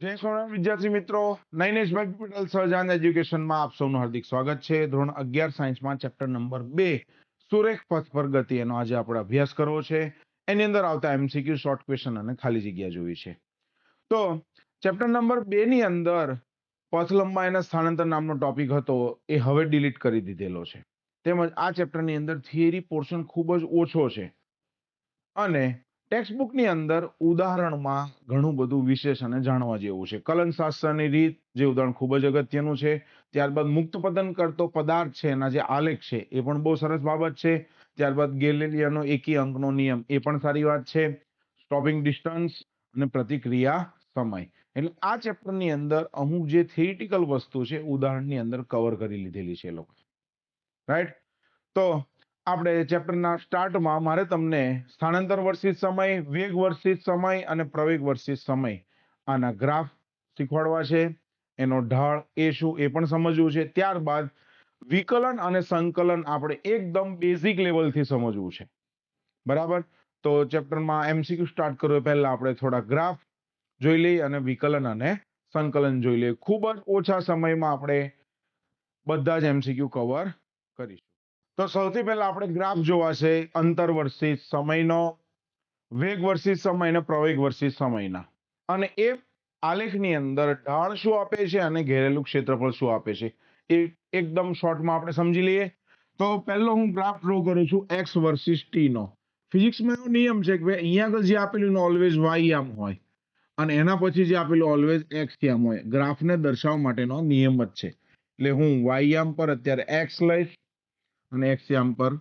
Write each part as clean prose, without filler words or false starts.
જય સોનાર વિદ્યાર્થી મિત્રો, નૈનેશભાઈ પટેલ સહજાન એજ્યુકેશનમાં આપ સૌનું હાર્દિક સ્વાગત છે. ધોરણ 11 સાયન્સમાં ચેપ્ટર નંબર 2 સુરેખ પથ પર ગતિ એનો આજે આપણે અભ્યાસ કરવો છે. એની અંદર આવતા એમસીક્યુ, શોર્ટ ક્વેશ્ચન અને ખાલી જગ્યા જોઈ છે. તો ચેપ્ટર નંબર 2 ની અંદર પથ લંબાઈ અને સ્થાનાંતર નામનો ટોપિક હતો, એ હવે ડિલીટ કરી દીધેલો છે. તેમજ આ ચેપ્ટરની અંદર થિયરી પોર્શન ખૂબ જ ઓછો છે અને ટેક્સ્ટબુકની અંદર ઉદાહરણમાં ઘણું બધું વિશેષ અને જાણવા જેવું છે. કલનશાસ્ત્રની રીત, જે ઉદાહરણ ખૂબ જ અગત્યનું છે. ત્યારબાદ મુક્ત પતન કરતો પદાર્થ છે, એના જે આલેખ છે એ પણ બહુ સરસ બાબત છે. ત્યારબાદ ગેલિલિયોનો એકી અંકનો નિયમ, એ પણ સારી વાત છે. સ્ટોપિંગ ડિસ્ટન્સ અને પ્રતિક્રિયા સમય. એટલે આ ચેપ્ટરની અંદર અમુક જે થિયરિટિકલ વસ્તુ છે ઉદાહરણની અંદર કવર કરી લીધેલી છે લોકો, રાઈટ. તો આપણે ચેપ્ટરના સ્ટાર્ટમાં મારે તમને સ્થાનાંતર વર્સિસ સમય, વેગ વર્સિસ સમય અને પ્રવેગ વર્સિસ સમય, આના ગ્રાફ શીખવાડવા છે. એનો ઢાળ એ શું એ પણ સમજવું છે. ત્યારબાદ વિકલન અને સંકલન આપણે એકદમ બેઝિક લેવલથી સમજવું છે, બરાબર. તો ચેપ્ટરમાં એમસીક્યુ સ્ટાર્ટ કરવું પહેલા આપણે થોડા ગ્રાફ જોઈ લઈએ અને વિકલન અને સંકલન જોઈ લઈએ. ખૂબ જ ઓછા સમયમાં આપણે બધા જ એમસીક્યુ કવર કરીશું. તો સૌથી પહેલા આપણે ગ્રાફ જોવા છે અંતર વર્સિસ સમયનો, વેગ વર્સિસ સમય અને પ્રવેગ વર્સિસ સમયના. અને એ આલેખની અંદર ઢાળ શું આપે છે અને ઘેરેલું ક્ષેત્રફળ શું આપે છે એ એકદમ શોર્ટમાં આપણે સમજી લઈએ. તો પહેલો હું ગ્રાફ ડ્રો કરું છું એક્સ વર્સિસ ટી નો. ફિઝિક્સમાં એવો નિયમ છે કે ભાઈ અહીંયા આગળ જે આપેલું ઓલવેઝ વાય આમ હોય અને એના પછી જે આપેલું ઓલવેઝ એક્સ આમ હોય. ગ્રાફને દર્શાવવા માટેનો નિયમ જ છે. એટલે હું વાય આમ પર અત્યારે એક્સ લઈશ અને એક્સયામ પર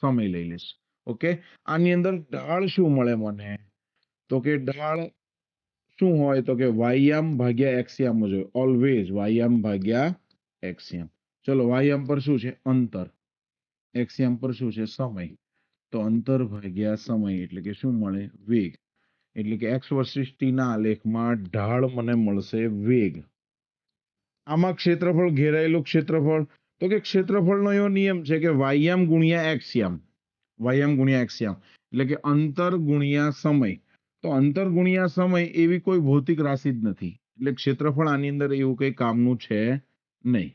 સમય લઈ લઈશ. ઓકે, આની અંદર ઢાળ શું મળે મને? તો કે ઢાળ શું હોય? તો કે વાયામ ભાગ્યા એક્સયામ જ હોય, ઓલવેઝ વાયામ ભાગ્યા એક્સયામ. ચલો, વાયામ પર શું છે? અંતર. એક્સયામ પર શું છે? સમય. તો અંતર ભાગ્યા સમય એટલે કે શું મળે? વેગ. એટલે કે એક્સ વર્સિસ ટી ના આલેખમાં ઢાળ મને મળશે વેગ. આમાં ક્ષેત્રફળ, ઘેરાયેલું ક્ષેત્રફળ. તો કે ક્ષેત્રફળનો એવો નિયમ છે કે વાયામ ગુણ્યા એક્સયામ, વાયામ ગુણ્યા એક્સયામ એટલે કે અંતર ગુણ્યા સમય. તો અંતર ગુણ્યા સમય એવી કોઈ ભૌતિક રાશિ જ નથી, એટલે ક્ષેત્રફળ આની અંદર એવું કઈ કામનું છે નહીં.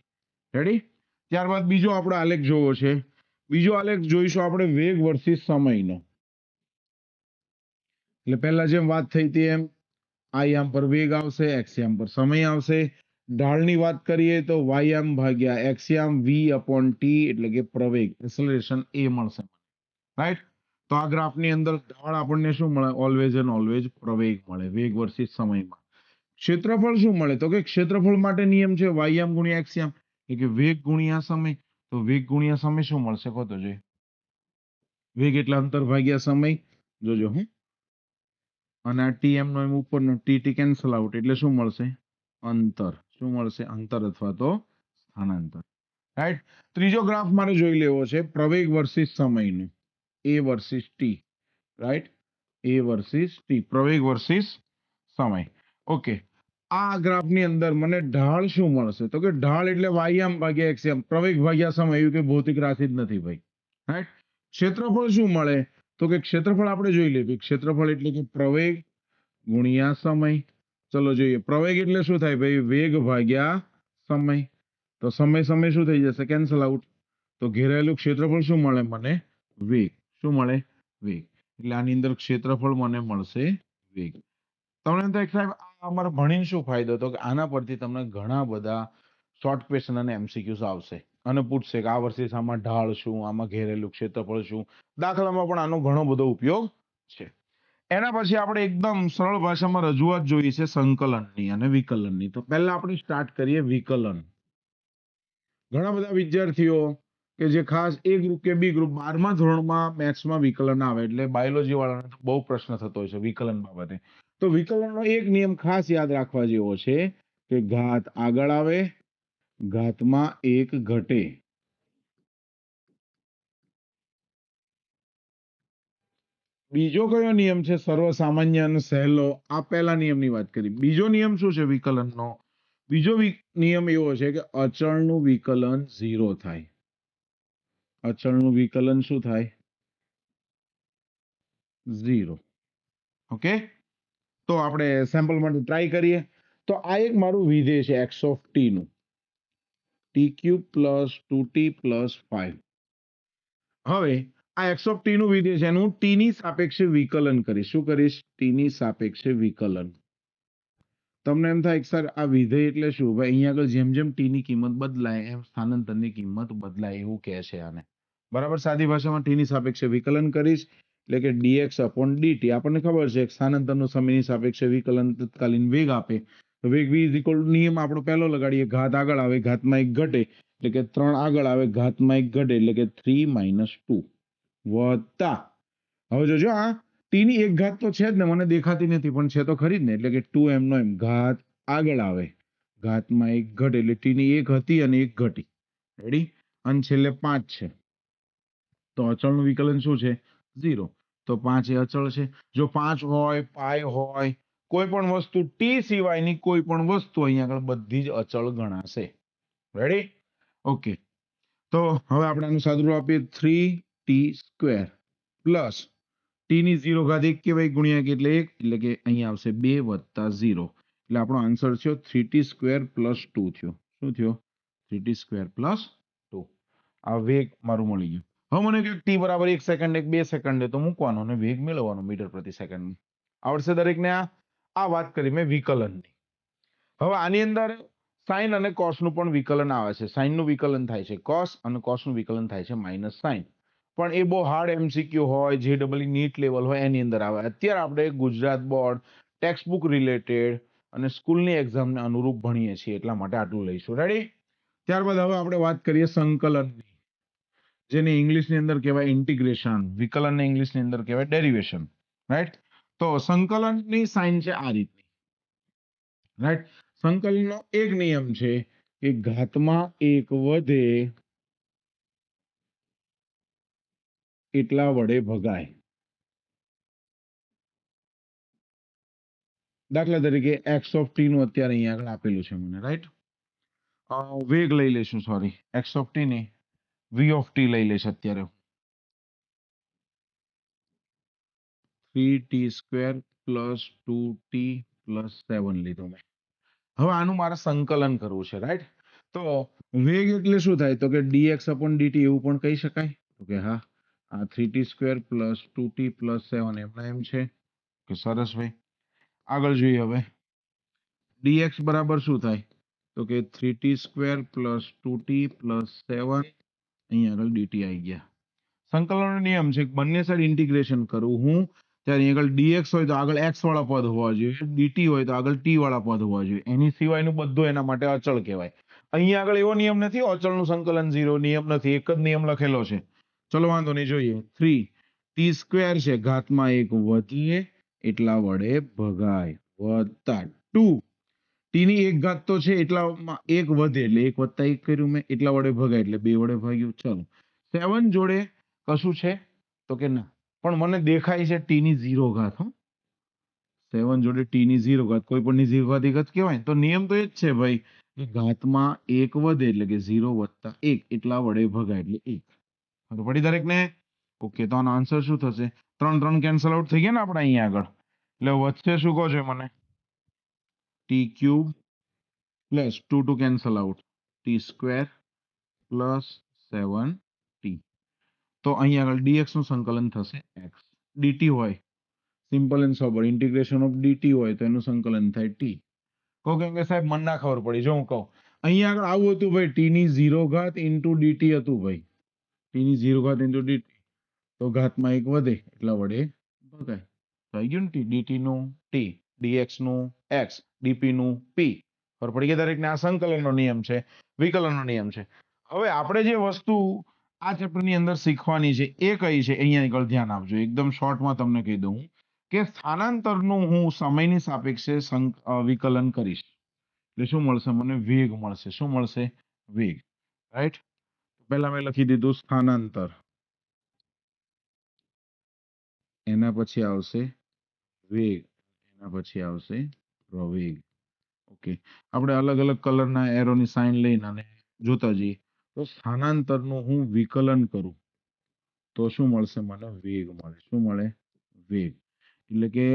રેડી? ત્યારબાદ બીજો આપણો આલેખ જોવો છે. બીજો આલેખ જોઈશું આપણે વેગ વર્સિસ સમયનો. એટલે પહેલા જેમ વાત થઈ હતી એમ આયામ પર વેગ આવશે, એક્સયામ પર સમય આવશે. ઢાળની વાત કરીએ તો વાયામ ભાગ્યા એક્સયામ વી અપોન ટી એટલે કે પ્રવેગ, એક્સેલરેશન એ મળશે, રાઈટ. તો આ ગ્રાફની અંદર ઢાળ આપણને શું મળે? ઓલવેઝ એન્ડ ઓલવેઝ પ્રવેગ મળે વેગ વર્સિસ સમયમાં. ક્ષેત્રફળ શું મળે? તો કે ક્ષેત્રફળ માટે નિયમ છે વાયામ ગુણ્યા એક્સયામ એટલે કે વેગ ગુણ્યા સમય. તો વેગ ગુણ્યા સમય શું મળશે? કહો તો જોઈએ. વેગ એટલે અંતર ભાગ્યા સમય. જોજો હું. અને આ ટી એમ નો એમ ઉપરનો ટી ટી કેન્સલ આઉટ એટલે શું મળશે? અંતર. શું મળશે? અંતર અથવા તો સ્થાનાંતર, રાઈટ. ત્રીજો ગ્રાફ મારે જોઈ લેવો છે પ્રવેગ વર્સિસ સમયનું, એ વર્સિસ ટી, રાઈટ. એ વર્સિસ ટી, પ્રવેગ વર્સિસ સમય. ઓકે, આ ગ્રાફની અંદર મને ઢાળ શું મળશે? તો કે ઢાળ એટલે વાયામ ભાગ્યા એક્સયામ, પ્રવેગ ભાગ્યા સમય, એવું કે ભૌતિક રાશિ જ નથી ભાઈ, રાઈટ. ક્ષેત્રફળ શું મળે? તો કે ક્ષેત્રફળ આપણે જોઈ લઈએ. ક્ષેત્રફળ એટલે કે પ્રવેગ ગુણ્યા સમય. ચલો જોઈએ, પ્રવેગ એટલે શું થાય ભાઈ? વેગ ભાગ્યા સમય. તો સમય સમય શું થઈ જશે? Cancel out. તો ઘેરાયેલું ક્ષેત્રફળ શું મળે મને? વેગ. શું મળે? વેગ. એટલે આની અંદર ક્ષેત્રફળ મને મળશે વેગ. તમને તો સાહેબ અમારે ભણીને શું ફાયદો? તો કે આના પરથી તમને ઘણા બધા શોર્ટ ક્વેશ્ચન અને એમસીક્યુઝ આવશે અને પૂછશે કે આ વર્ષે આમાં ઢાળ શું, આમાં ઘેરેલું ક્ષેત્રફળ શું. દાખલામાં પણ આનો ઘણો બધો ઉપયોગ છે. એના પછી આપણે એકદમ સરળ ભાષામાં રજૂઆત જોઈ છે સંકલનની અને વિકલનની. તો પહેલા આપણે સ્ટાર્ટ કરીએ વિકલન. ઘણા બધા વિદ્યાર્થીઓ કે જે ખાસ એ ગ્રુપ કે બી ગ્રુપ 12મા ધોરણમાં મેથ્સમાં વિકલન આવે એટલે બાયોલોજી વાળાને તો બહુ પ્રશ્ન થતો હોય છે વિકલન બાબતે. તો વિકલનનો એક નિયમ ખાસ યાદ રાખવા જેવો છે કે ઘાત આગળ આવે, ઘાતમાં એક ઘટે. બીજો કયો નિયમ છે સર્વસામાન્ય અને સહેલો? આ પહેલા નિયમની વાત કરી. બીજો નિયમ શું છે વિકલનનો? બીજો નિયમ એવો છે કે અચળનું વિકલન 0 થાય. અચળનું વિકલન શું થાય? 0. ઓકે, તો આપણે સેમ્પલ માટે ટ્રાય કરીએ. તો આ એક મારું વિધેય છે x ઓફ ટી નું, T cube plus 2t plus 5. હવે આ x ઓફ ટી નું વિધેય છે એનું ટી ની સાપેક્ષે વિકલન કરીશ. શું કરીશ? ટી ની સાપેક્ષે વિકલન. તમને એમ થાય સર આ વિધેય એટલે શું? ભાઈ અહીંયા આગળ જેમ જેમ ટી ની કિંમત બદલાય એમ સ્થાનાંતરની કિંમત બદલાય એવું કહે છે આને. બરાબર, સાદી ભાષામાં ટી ની સાપેક્ષે વિકલન કરીશ એટલે કે dx upon dt. આપણને ખબર છે સ્થાનાંતરનું સમયની સાપેક્ષે વિકલન તત્કાલીન વેગ આપે. તો વેગ v ઇઝ ઇક્વલ નિયમ આપણો પહેલો લગાડીએ, ઘાત આગળ આવે ઘાતમાં 1 ઘટે એટલે કે 3 આગળ આવે ઘાતમાં 1 ઘટે એટલે કે 3 - 2 વત્તા, હવે જોજો આ ટી ની એક ઘાત તો છે જ ને, મને દેખાતી નથી પણ છે તો ખરી જ ને, એટલે કે 2 એમનો એમ ઘાત આગળ આવે ઘાતમાં 1 ઘટે એટલે ટી ની 1 હતી અને 1 ઘટી. રેડી? અને છેલ્લે 5 છે તો અચળનું વિકલન શું છે? 0. તો 5 એ અચળ છે. જો 5 હોય, પાઈ હોય, કોઈ પણ વસ્તુ ટી સિવાયની કોઈ પણ વસ્તુ અહીંયા આગળ બધી જ અચળ ગણાશે. રેડી? ઓકે. તો હવે આપણે આનું સાદુરૂપ આપીએ 3t² પ્લસ ટી ની 0 ઘાત 1 કહેવાય ગુણ્યા કે એટલે 1 એટલે કે અહીંયા આવશે 2 વત્તા 0 એટલે આપણો આન્સર થયો 3t² પ્લસ 2 થયો. શું થયો? 3t² plus 2. આ વેગ મારું મળી ગયું. હવે મને કહ્યું ટી બરાબર 1 સેકન્ડ 2 સેકન્ડ તો મૂકવાનો અને વેગ મેળવવાનો મીટર પ્રતિ સેકન્ડ. આવડશે દરેકને? આ વાત કરી મેં વિકલનની. હવે આની અંદર સાઇન અને કોસ નું પણ વિકલન આવે છે. સાઇન નું વિકલન થાય છે કોસ અને કોસ નું વિકલન થાય છે માઇનસ સાઇન. પણ એ બહુ હાર્ડ એમસીક્યુ હોય, જે ડબલ નીટ લેવલ હોય એની અંદર આવે. અત્યારે આપણે Gujarat board text book related અને સ્કૂલની એક્ઝામને અનુરૂપ ભણીએ છીએ એટલા માટે આટલું લઈશું. રેડી? ત્યારબાદ હવે આપણે વાત કરીએ સંકલનની, જેને ઇંગ્લિશની અંદર કહેવાય ઇન્ટિગ્રેશન, વિકલનને ઇંગ્લિશની અંદર કહેવાય ડેરિવેશન. રાઈટ? તો સંકલનની સાઇન છે આ રીતની. રાઈટ? સંકલનનો એક નિયમ છે કે ઘાતમાં 1 વધે એટલા વડે ભગાય. દાખલા તરીકે x ઓફ ટી નું અત્યારે અહીંયા આગળ આપેલું છે મને. રાઈટ? વેગ લઈ લેશું, સોરી x ઓફ ટી ની v ઓફ ટી લઈ લઈશ અત્યારે. 3t² પ્લસ 2t પ્લસ 7 લીધું મેં. હવે આનું મારે સંકલન કરવું છે. રાઈટ? તો વેગ એટલે શું થાય? તો કે dx upon dt એવું પણ કહી શકાય. તો કે હા, આ 3t² પ્લસ 2t પ્લસ 7 એમના એમ છે. કે સરસ ભાઈ. આગળ જોઈએ હવે dx બરાબર શું થાય? તો કે 3t² પ્લસ 2t પ્લસ 7 અહીંયા આગળ dt આવી ગયા. સંકલનનો નિયમ છે બંને સાઈડ ઇન્ટિગ્રેશન કરું હું ત્યારે અહીં આગળ dx હોય તો આગળ x વાળા પદ હોવા જોઈએ, dt હોય તો આગળ t વાળા પદ હોવા જોઈએ. એની સિવાયનું બધું એના માટે અચળ કહેવાય. અહીંયા આગળ એવો નિયમ નથી અચળનું સંકલન 0 નિયમ નથી, એક જ નિયમ લખેલો છે. ચલો વાંધો નહીં, જોઈએ. 3t² છે ઘાતમાં 1 વધીએ એટલા વડે ભગાય વત્તા 2 ટી ની 1 ઘાત તો છે એટલામાં 1 વધે એટલે 1 વત્તા 1 કર્યું મેં એટલા વડે ભગાય એટલે 2 વડે ભાગ્યું. ચલો 7 જોડે કશું છે? તો કે ના, પણ મને દેખાય છે ટી ની 0 ઘાત. 7 જોડે ટી ની 0 ઘાત, કોઈ પણ ની 0 ઘાત એક જ કહેવાય. તો નિયમ તો એ જ છે ભાઈ કે ઘાતમાં 1 વધે એટલે કે 0 વત્તા 1 એટલા વડે ભગાય એટલે 1. તો પડી દરેકને? ઓકે. તો આનો આન્સર શું થશે? 3 3 કેન્સલ આઉટ થઈ ગયા ને આપણે અહીંયા આગળ. એટલે વચ્ચે શું કહો છો મને? t³ plus 2 2 cancel out, t² plus 7t. તો અહીંયા આગળ dx નું સંકલન થશે x. dt હોય simple and sober, integration of dt હોય તો એનું સંકલન થાય t. કહો કેમ કે સાહેબ મને ના ખબર પડી. જો હું કહું અહીંયા આગળ આવું હતું ભાઈ, t ની 0 ઘાત ઇન્ટુ dt હતું ભાઈ, t ની 0 ઘાત ઇન્ટુ dt. તો ઘાતમાં 1 વધે એટલા વડે ભગાય. તો આવી ગયું ને t, dt નું t, dx નું x, dp નું p. ખબર પડી ગઈ દરેકને? આ સંકલનનો નિયમ છે, વિકલનનો નિયમ છે. હવે આપણે જે વસ્તુ આ ચેપ્ટરની અંદર શીખવાની છે એ કઈ છે? અહીંયા આગળ ધ્યાન આપજો. એકદમ શોર્ટમાં તમને કહી દઉં કે સ્થાનાંતરનું હું સમયની સાપેક્ષે વિકલન કરીશ એટલે શું મળશે મને? વેગ મળશે. શું મળશે? વેગ. રાઈટ? પહેલા મેં લખી દીધું સ્થાનાંતર, એના પછી આવશે વેગ, એના પછી આવશે પ્રવેગ. ઓકે. આપણે અલગ અલગ કલરના એરોની સાઇન લઈને અને જોતા જઈએ. તો સ્થાનાંતરનું હું વિકલન કરું તો શું મળશે મને? વેગ મળે. શું મળે? વેગ. એટલે કે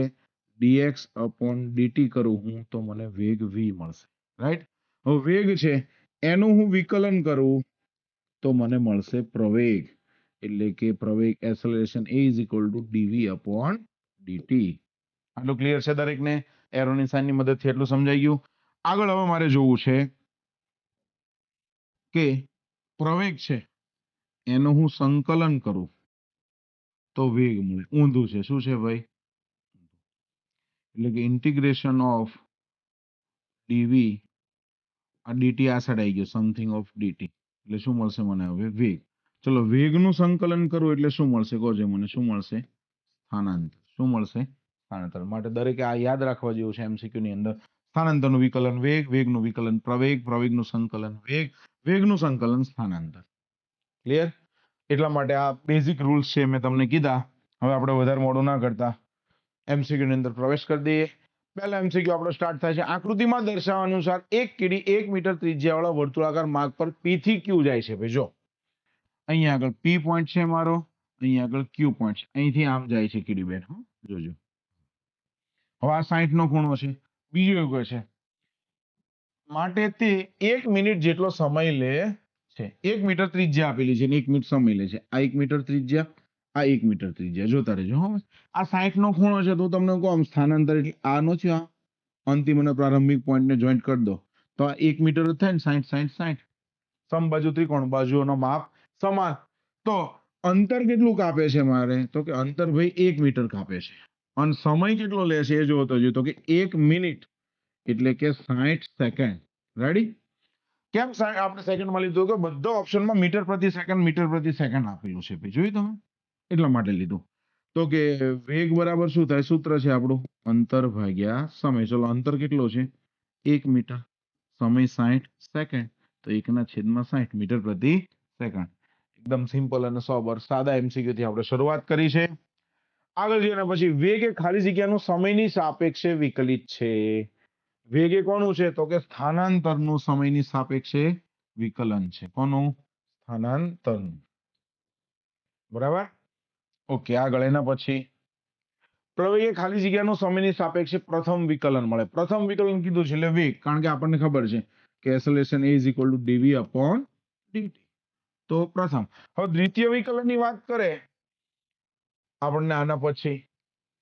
dx upon dt કરું હું તો મને વેગ v મળશે, રાઈટ. હવે વેગ છે એનું હું વિકલન કરું તો મને મળશે પ્રવેગ, એટલે કે પ્રવેગ acceleration a is equal to dv upon dt. આટલું ક્લિયર છે દરેકને? એરોની સાઇનની મદદથી એટલું સમજાઈ ગયું. આગળ હવે મારે જોવું છે કે પ્રવેગ છે એનું હું સંકલન કરું તો વેગ મળે. ઊંધું છે. શું છે ભાઈ? એટલે કે ઇન્ટિગ્રેશન ઓફ dv આ dt આ સાઈડ આવી ગયો, સમથિંગ ઓફ dt, એટલે શું મળશે મને હવે? વેગ. ચલો વેગનું સંકલન કરું એટલે શું મળશે? કહો મને શું મળશે? સ્થાનાંતર. શું મળશે? સ્થાનાંતર. માટે દરેકે આ યાદ રાખવા જેવું છે એમસીક્યુ ની અંદર. સ્થાનાંતરનું વિકલન વેગ, વેગનું વિકલન પ્રવેગ, પ્રવેગનું સંકલન વેગ, વેગનું સંકલન સ્થાનાંતર. ક્લિયર? એટલા માટે આ બેઝિક રૂલ્સ છે મેં તમને કીધા. હવે આપણે વધારે મોડું ના કરતા એમસીક્યુ ની અંદર પ્રવેશ કરી દઈએ. પહેલા એમસીક્યુ આપણો સ્ટાર્ટ થાય છે. આકૃતિમાં દર્શાવ્યા અનુસાર એક કીડી 1 મીટર ત્રિજ્યાવાળા વર્તુળાકાર માર્ગ પર P થી Q જાય છે. ભાઈ જો અહીંયા આગળ P પોઈન્ટ છે મારો, અહીંયા આગળ Q પોઈન્ટ છે, અહીંથી આમ જાય છે કીડી બેન. જોજો હવે આ 60 નો ખૂણો છે. બીજું એવું કહે છે માટે તે 1 મિનિટ જેટલો સમય લે છે. 1 મીટર ત્રિજ્યા આપેલી છે ને 1 મિનિટ સમય લે છે. આ 1 મીટર ત્રિજ્યા, આ 1 મીટર ત્રિજ્યા. જોતા રહેજો. હો આ 60 નો ખૂણો છે તો તમને કહું સ્થાનાંતર એટલે આનો છે, આ અંતિમ અને પ્રારંભિક પોઈન્ટ ને જોઈન્ટ કરી દો તો આ 1 મીટર જ થાય ને. 60 60 60 સમબાજુ ત્રિકોણ, બાજુઓનો માપ સમાન. તો અંતર કેટલું કાપે છે મારે? તો કે અંતર ભાઈ 1 મીટર કાપે છે. અને સમય કેટલો લે છે એ જોતો જોઈએ તો કે 1 મિનિટ એટલે કે 60 સેકન્ડ. રેડી? કેમ આપણે સેકન્ડમાં લીધું? કે બધા ઓપ્શનમાં મીટર પ્રતિ સેકન્ડ આપેલું છે. ભાઈ જોયું તમે? એટલા માટે લીધું. તો કે વેગ બરાબર શું થાય? સૂત્ર છે આપણું અંતર ભાગ્યા સમય. ચલો અંતર કેટલો છે? 1 મીટર, સમય 60 સેકન્ડ, તો 1/60 મીટર પ્રતિ સેકન્ડ. એકદમ સિમ્પલ અને સોબર સાદા એમસીક્યુ થી આપણે શરૂઆત કરી છે. આગળ જઈને પછી વેગ એ ખાલી જગ્યાનું સમયની સાપેક્ષે વિકલિત છે. વેગ એ કોનું છે? તો કે સ્થાનાંતરનું સમયની સાપેક્ષે વિકલન છે. કોનું? સ્થાનાંતરનું. બરાબર? ઓકે. આગળ એના પછી પ્રવેગ એ ખાલી જગ્યાનું સમયની સાપેક્ષે પ્રથમ વિકલન મળે. પ્રથમ વિકલન કીધું છે એટલે વેગ, કારણ કે આપણને ખબર છે કે એસેલેરેશન a is equal to dv upon dt. તો પ્રથમ. હવે દ્વિતીય વિકલનની વાત કરે આપણને આના પછી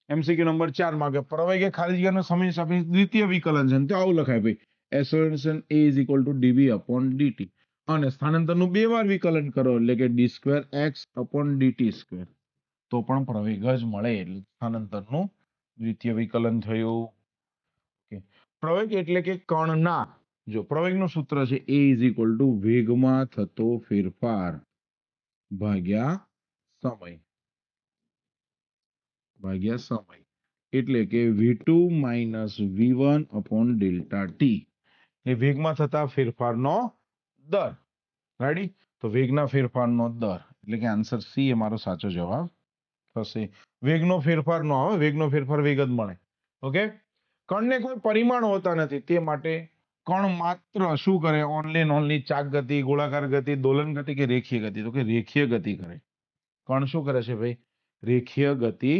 એમસીક્યુ નંબર 4 માં કે પ્રવેગ એ ખાલી જગ્યાનો સમય સાપેક્ષે દ્વિતીય વિકલન છે. તો આવું લખાય ભાઈ acceleration a is equal to dv upon dt. અને સ્થાનાંતરનું 2 વાર વિકલન કરો એટલે કે d2x upon dt². તો પણ પ્રવેગ જ મળે, એટલે સ્થાનાંતરનું દ્વિતીય વિકલન થયું. પ્રવેગ એટલે કે કણના, જો પ્રવેગનું સૂત્ર છે a is equal to વેગમાં થતો ફેરફાર ભાગ્યા સમય, એટલે કે v2 - v1 upon delta t. એ વેગમાં થતા ફેરફારનો દર. રેડી? તો વેગના ફેરફારનો દર એટલે કે આન્સર સી એ મારો સાચો જવાબ થશે. વેગનો ફેરફાર ન આવે, વેગનો ફેરફાર વેગ જ મળે. ઓકે. કણને કોઈ પરિમાણ હોતા નથી, તે માટે કણ માત્ર શું કરે? ઓનલી ચાક ગતિ, ગોળાકાર ગતિ, દોલન ગતિ કે રેખીય ગતિ? તો કે રેખીય ગતિ કરે. કણ શું કરે છે ભાઈ? રેખીય ગતિ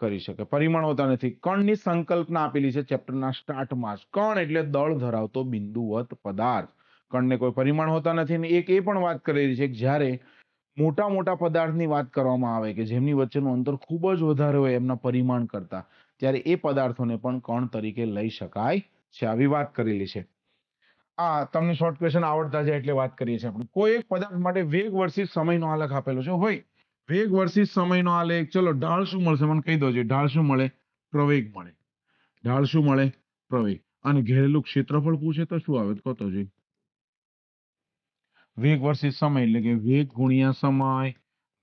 કરી શકે. પરિમાણ હોતા નથી. કણની સંકલ્પના આપેલી છે ચેપ્ટરના સ્ટાર્ટમાં જ. કણ એટલે દળ ધરાવતો બિંદુવત પદાર્થ. કણને કોઈ પરિમાણ હોતા નથી. અને એક એ પણ વાત કરેલી છે કે જ્યારે મોટા મોટા પદાર્થની વાત કરવામાં આવે કે જેમની વચ્ચેનું અંતર ખૂબ જ વધારે હોય એમના પરિમાણ કરતા, ત્યારે એ પદાર્થોને પણ કણ તરીકે લઈ શકાય છે. આવી વાત કરેલી છે. આ તમને શોર્ટ ક્વેશ્ચન આવડતા જાય એટલે વાત કરીએ છીએ આપણે. કોઈ એક પદાર્થ માટે વેગ વર્સિસ સમયનો આલેખ આપેલો છે. ભાઈ વેગ વર્સિસ સમયનો આલેખ. ચલો ઢાળ શું મળશે મને કહી દો. ઢાળ શું મળે? પ્રવેગ મળે. ઢાળ શું મળે? પ્રવેગ. અને ઘેરેલું ક્ષેત્રફળ પૂછે તો શું આવે? કહો તો જોઈએ. વેગ વર્સિસ સમય એટલે કે વેગ ગુણ્યા સમય,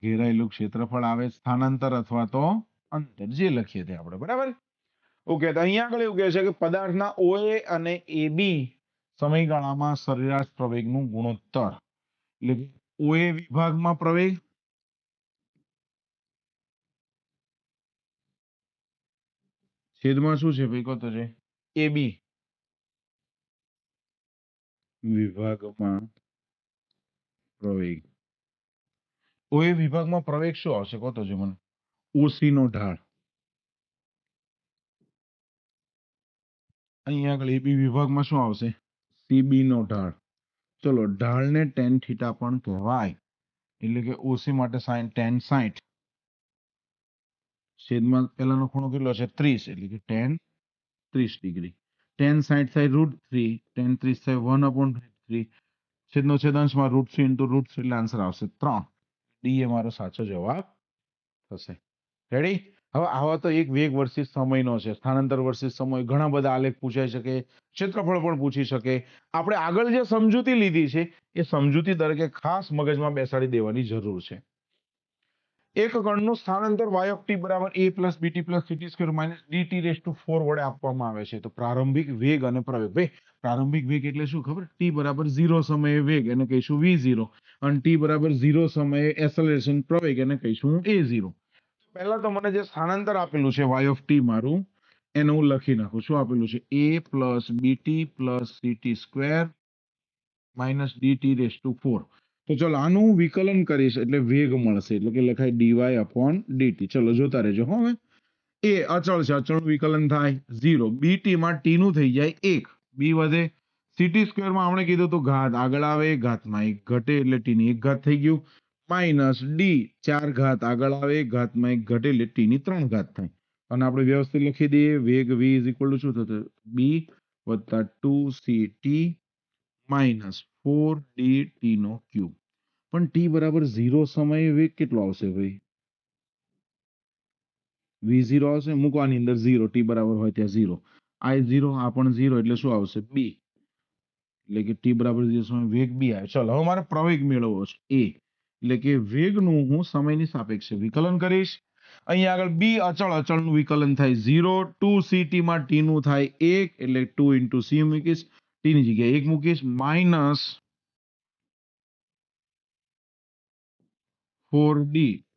ઘેરાયેલું ક્ષેત્રફળ આવે, સ્થાનાંતર અથવા તો અંતર, જે લખીએ તે આપણે. બરાબર? ઓકે. તો અહીંયા આગળ એવું કહે છે કે પદાર્થના OA અને AB સમયગાળામાં સરેરાશ પ્રવેગનું ગુણોત્તર, એટલે કે OA વિભાગમાં પ્રવેગ છેદમાં શું છે ભાઈ? કહો તો છે AB વિભાગમાં પ્રવેગ. OA વિભાગમાં પ્રવેગ શું આવશે? કહો તો છે મને. OC નો ઢાળ. અહીંયા આગળ એબી વિભાગમાં શું આવશે? સીબી નો ઢાળ. ચલો ઢાળને ટેન થીટા પણ કહેવાય, એટલે કે ઓસી માટે સાઈન ટેન 60 છેદમાં પહેલાનો ખૂણો કેટલો છે? 30, એટલે કે ટેન 30 ડિગ્રી. ટેન 60 થાય √3, ટેન 30 થાય 1/3, છેદનો છેદાંશમાં √3 ઇન્ટુ √3 એટલે આન્સર આવશે 3. ડી એ મારો સાચો જવાબ થશે. રેડી? હવે આવા તો એક વેગ વર્સિસ સમયનો છે, સ્થાનાંતર વર્સિસ સમય, ઘણા બધા આલેખ પૂછાઈ શકે, ક્ષેત્રફળ પણ પૂછી શકે. આપણે આગળ જે સમજૂતી લીધી છે એ સમજૂતી તરીકે ખાસ મગજમાં બેસાડી દેવાની જરૂર છે. એક કણનું સ્થાનાંતર y of t બરાબર a plus bt plus ct square minus dt raise to 4 વડે આપવામાં આવે છે. તો પ્રારંભિક વેગ અને પ્રવેગ, ભાઈ પ્રારંભિક વેગ એટલે શું ખબર? t બરાબર 0 સમયે વેગ એને કહીશું v0, અને t બરાબર 0 સમયે એસેલરેશન પ્રવેગ એને કહીશું a0. પહેલા તો મને જે સ્થાનાંતર આપેલું છે y of t મારું, એને હું લખી નાખું. શું આપેલું છે? a plus bt plus ct square minus dt raise to 4. તો ચલો આનું હું વિકલન કરીશ એટલે વેગ મળશે, એટલે કે લખાય dy/dt. ચલો જોતા રહેજો. હવે એ અચળ છે, અચળનું વિકલન થાય 0. bt માં t નું થઈ જાય 1, b વધે. ct સ્ક્વેર માં આપણે કીધું તો ઘાત આગળ આવે, ઘાતમાં 1 ઘટે એટલે t ની 1 ઘાત થઈ ગયું, માઇનસ d 4 ઘાત આગળ આવે, ઘાતમાં 1 ઘટે એટલે t ની 3 ઘાત થાય. અને આપણે વ્યવસ્થિત લખી દઈએ, વેગ v શું થશે? b વત્તા 2ct માઇનસ 4dt નો ક્યુબ. પણ t બરાબર 0 સમયે વેગ કેટલો આવશે ભાઈ? v0 આવશે, મૂકવાની અંદર 0, t બરાબર હોય ત્યાં 0, i0 આ પણ 0 એટલે શું આવશે? b, એટલે કે t બરાબર 0 સમયે વેગ b આવે. ચલો હવે મારે પ્રવેગ મેળવવો છે a, એટલે કે વેગનું હું સમયની સાપેક્ષે વિકલન કરીશ. અહીંયા આગળ b અચળ, અચળનું વિકલન થાય 0, 2ct માં t નું થાય 1 એટલે 2 ઇન્ટુ c મૂકીશ, t ની જગ્યાએ 1 મૂકીશ, માઇનસ 4d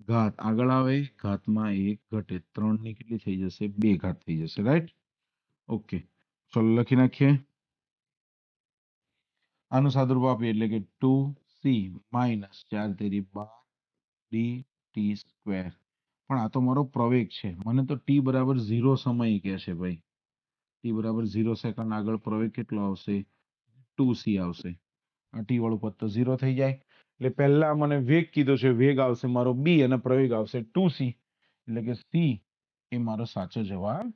ઘાત આગળ આવે, ઘાતમાં 1 ઘટે, 3 ની કેટલી થઈ જશે? 2 ઘાત થઈ જશે. રાઈટ? ઓકે, ચલો લખી નાખીએ. આનું સાદુરૂપ આપીએ એટલે કે 2c માઇનસ 4 તેરી 12 dt સ્ક્વેર. પણ આ તો મારો પ્રવેગ છે, મને તો t બરાબર 0 સમય કહે છે ભાઈ. t બરાબર 0 સેકન્ડ આગળ પ્રવેગ કેટલો આવશે? 2c આવશે. આ t વાળું પદ તો 0 થઈ જાય. એટલે પહેલા મને વેગ કીધો છે, વેગ આવશે મારો b અને પ્રવેગ આવશે 2c, એટલે કે c એ મારો સાચો જવાબ.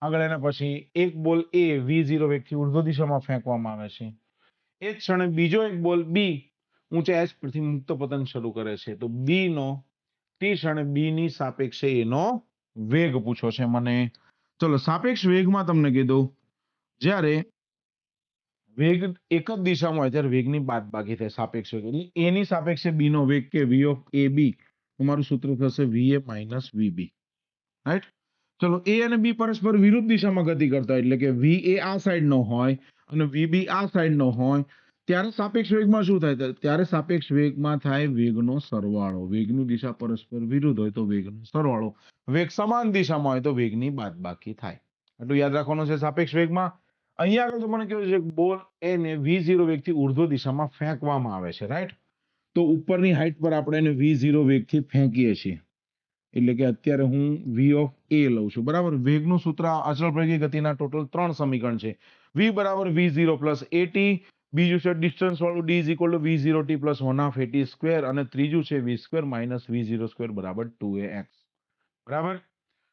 આગળ એના પછી એક બોલ a v0 વેગથી ઉર્ધ્વ દિશામાં ફેંકવામાં આવે છે. એ જ ક્ષણે બીજો એક બોલ b ઊંચા h પરથી મુક્ત પતન શરૂ કરે છે. તો b નો તે ક્ષણે b ની સાપેક્ષે એનો વેગ પૂછો છે મને. ચલો સાપેક્ષ વેગમાં તમને કીધું, જ્યારે વેગ એક જ દિશામાં હોય ત્યારે વેગની બાદબાકી થાય સાપેક્ષ વેગ, એટલે a ની સાપેક્ષે b નો વેગ કે v of ab, તમારું સૂત્ર થશે va માઇનસ vb. રાઈટ? ચલો a અને b પરસ્પર વિરુદ્ધ દિશામાં ગતિ કરતા હોય, એટલે કે v એ આ સાઈડનો હોય અને vb આ સાઈડનો હોય, ત્યારે સાપેક્ષ વેગમાં શું થાય? ત્યારે સાપેક્ષ વેગમાં થાય વેગનો સરવાળો. વેગની દિશા પરસ્પર વિરુદ્ધ હોય તો વેગનો સરવાળો, વેગ સમાન દિશામાં હોય તો વેગની બાદબાકી થાય. એટલું યાદ રાખવાનું છે સાપેક્ષ વેગમાં. અહીંયા આગળ તો મને કેવું છે, બોલ a ને v0 વેગથી ઉર્ધ્વ દિશામાં ફેંકવામાં આવે છે. રાઈટ? તો ઉપરની હાઈટ પર આપણે એને v0 વેગથી ફેંકીએ છીએ, એટલે કે અત્યારે હું v of a લઉં છું. બરાબર? વેગનું સૂત્ર અચળ પ્રવેગી ગતિના ટોટલ 3 સમીકરણ છે. v બરાબર v0 પ્લસ at, બીજું છે ડિસ્ટન્સ વાળું d is equal to v0t plus 1/2 at square, અને ત્રીજું છે v square minus v0 square બરાબર 2ax. બરાબર?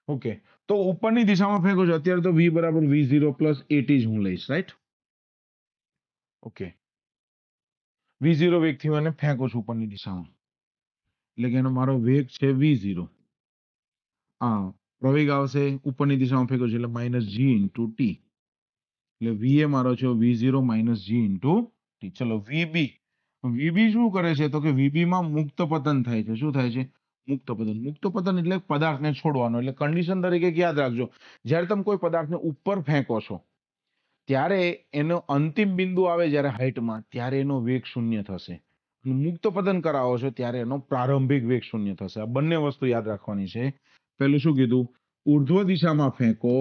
ઓકે, તો ઉપરની દિશામાં ફેંકો છો, અત્યારે તો v બરાબર v0 પ્લસ at જ હું લઈશ. રાઈટ? ઓકે, v0 વેગથી હું એને ફેંકું છું ઉપરની દિશામાં, એટલે કે એનો મારો વેગ છે v0. હા, પ્રવેગ આવશે ઉપરની દિશામાં ફેંકો છે એટલે માઇનસ g ઇન્ટુ ટી, એટલે v એ મારો છે v0 minus g into T. ચલો vb, vb શું કરે છે? તો કે vb માં મુક્ત પતન થાય છે. શું થાય છે? મુક્ત પતન. મુક્ત પતન એટલે પદાર્થને છોડવાનો. એટલે કન્ડિશન તરીકે યાદ રાખજો, જ્યારે તમે કોઈ પદાર્થને ઉપર ફેંકો છો ત્યારે એનો અંતિમ બિંદુ આવે જ્યારે હાઈટમાં, ત્યારે એનો વેગ શૂન્ય થશે. મુક્ત પતન કરાવો છો ત્યારે એનો પ્રારંભિક વેગ શૂન્ય થશે. આ બંને વસ્તુ યાદ રાખવાની છે. પેલું શું કીધું? ઉર્ધ્વ દિશામાં ફેંકો,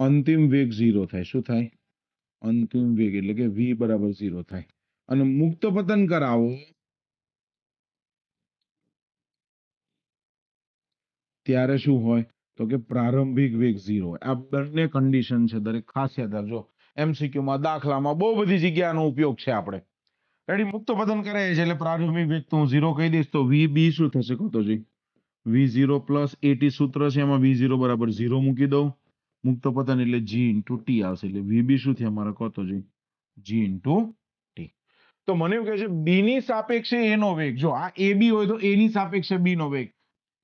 અંતિમ વેગ 0 થાય. શું થાય? અંતિમ વેગ એટલે કે v બરાબર 0 થાય. અને મુક્ત પતન કરાવો ત્યારે શું હોય તો કે પ્રારંભિક વેગ 0 હોય. આ બંને કન્ડિશન છે, દરેક ખાસ યાદ રાખજો. MCQ માં, દાખલામાં બહુ બધી જગ્યાનો ઉપયોગ છે આપણે. રેડી, મુક્ત પતન કરે છે એટલે પ્રારંભિક વેગ તો હું 0 કહી દઈશ, તો VB શું થશે કહો તો જી? V0 પ્લસ AT સૂત્ર છે, એમાં V0 બરાબર 0 મૂકી દઉં. મુક્ત પતન એટલે G ઇન્ટુ T આવશે, એટલે VB શું થયા મારે કહો તો જી? G into T. તો મને એવું કહે છે B ની સાપેક્ષે A નો વેગ. જો આ AB હોય તો A ની સાપેક્ષે B નો વેગ,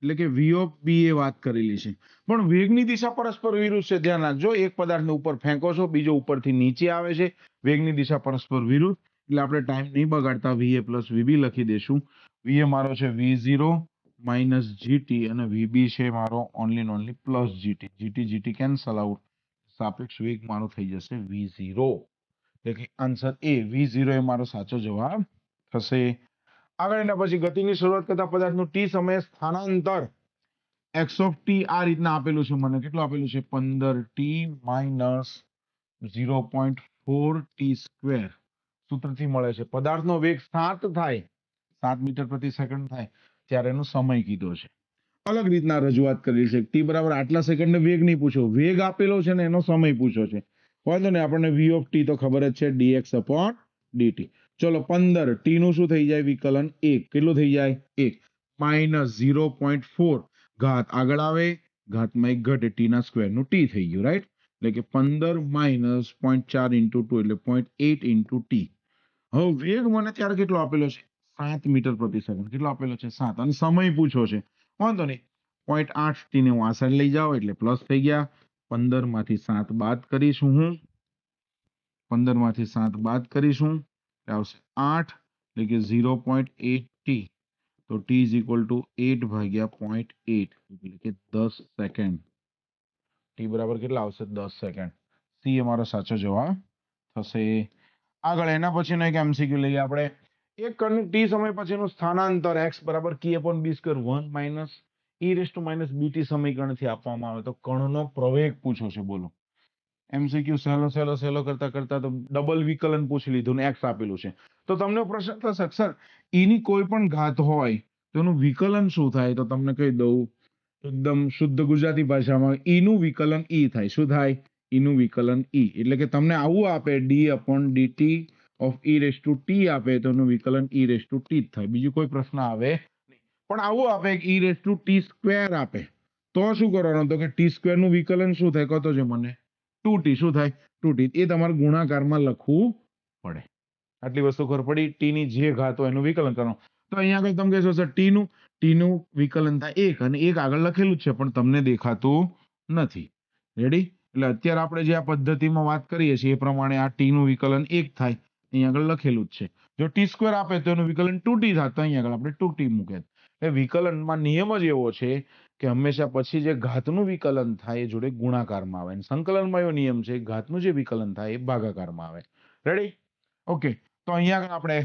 એટલે કે V ઓફ B એ વાત કરેલી છે. પણ વેગની દિશા પરસ્પર વિરુદ્ધ છે, ધ્યાન રાખજો. એક પદાર્થને ઉપર ફેંકો છો, બીજો ઉપરથી નીચે આવે છે, વેગની દિશા પરસ્પર વિરુદ્ધ, એટલે આપણે ટાઈમ નહીં બગાડતા, VA પ્લસ VB લખી દેશું. VA મારો છે V0 માઇનસ GT અને VB છે મારો only plus GT cancel out, સાપેક્ષ વેગ મારો થઈ જશે V0. એટલે કે આન્સર એ V0 એ મારો સાચો જવાબ થશે. આગળ એના પછી ગતિની શરૂઆત કરતા પદાર્થનું t સમયે સ્થાનાંતર x ઓફ t આ રીતના આપેલું છે. મને કેટલું આપેલું છે? 15t માઇનસ 0.4t સ્ક્વેર સૂત્રથી મળે છે. પદાર્થનો વેગ 7 થાય, 7 મીટર પ્રતિ સેકન્ડ થાય ત્યારે એનો સમય કીધો છે. અલગ રીતના રજૂઆત કરી છે. t બરાબર આટલા સેકન્ડે વેગ નહીં પૂછો, વેગ આપેલો છે ને એનો સમય પૂછો છે. વાંધો નહીં, આપણને v ઓફ t તો ખબર જ છે, dx અપોન dt. ચલો 15 t નું શું થઈ જાય? વિકલન 1. કેટલું થઈ જાય? 1 માઇનસ 0.4 ઘાત આગળ આવે, ઘાતમાં 1 ઘટે, t ના સ્ક્વેર નું t થઈ ગયું, રાઈટ? એટલે કે 15 માઇનસ 0.4 ઇન્ટુ 2 એટલે 0.8 ઇન્ટુ t. હવે વેગ મને ત્યારે કેટલો આપેલો છે? 7 મીટર પ્રતિ સેકન્ડ. કેટલો આપેલો છે? 7. અને સમય પૂછો છે. વાંધો નહીં, 0.8 t ને હું આ સાઈડ લઈ જાઉં એટલે પ્લસ થઈ ગયા. 15 માંથી 7 બાદ કરીશું, હું 15 માંથી 7 બાદ કરીશું આવશે 8, એટલે કે 0.8 t. તો t ઇઝ ઇક્વલ ટુ 8 ભાગ્યા 0.8 એટલે કે 10 સેકન્ડ. t બરાબર કેટલા આવશે? 10 સેકન્ડ. સી એ મારો સાચો જવાબ થશે. આગળ એના પછીનો એક MCQ લઈએ આપણે. એક કણનું t સમય પછીનું સ્થાનાંતર x બરાબર k upon b square 1 minus e raise to minus bt સમીકરણથી આપવામાં આવે તો કણનો પ્રવેગ પૂછો છે. બોલો, MCQ સહેલો કરતા કરતા તો ડબલ વિકલન પૂછી લીધું ને x આપેલું છે. તો તમને પ્રશ્ન થશે, સર ની કોઈ પણ ઘાત હોય તો એનું વિકલન શું થાય? તો તમને કહી દઉં એકદમ શુદ્ધ ગુજરાતી ભાષામાં, નું વિકલન થાય. શું થાય? નું વિકલન એટલે કે તમને આવું આપે d upon dt of e raised to t આપે તો એનું વિકલન e raised to t જ થાય. બીજું કોઈ પ્રશ્ન આવે નહીં. પણ આવું આપે e raised to t square આપે તો શું કરવાનું? તો કે t સ્ક્વેર નું વિકલન શું થાય? કહો તો છે મને. 2t. શું થાય? 2t. એ તમારે ગુણાકારમાં લખવું પડે. આટલી વસ્તુ ખબર પડી. t ની જે ઘાત હોય એનું વિકલન કરવાનું. તો અહીંયા આગળ તમે કહેશો સર t નું વિકલન થાય 1 અને 1 આગળ લખેલું જ છે પણ તમને દેખાતું નથી. રેડી? એટલે અત્યારે આપણે જે આ પદ્ધતિમાં વાત કરીએ છીએ એ પ્રમાણે આ t નું વિકલન 1 થાય, અહીંયા આગળ લખેલું જ છે. જો t સ્ક્વેર આપે તો એનું વિકલન 2t થાય, તો અહીંયા આગળ આપણે 2t મૂકે. એટલે વિકલનમાં નિયમ જ એવો છે કે હંમેશા પછી જે ઘાતનું વિકલન થાય એ જોડે ગુણાકારમાં આવે. સંકલનમાં એવો નિયમ છે ઘાતનું જે વિકલન થાય એ ભાગાકારમાં આવે. રેડી? ઓકે. તો અહીંયા આગળ આપણે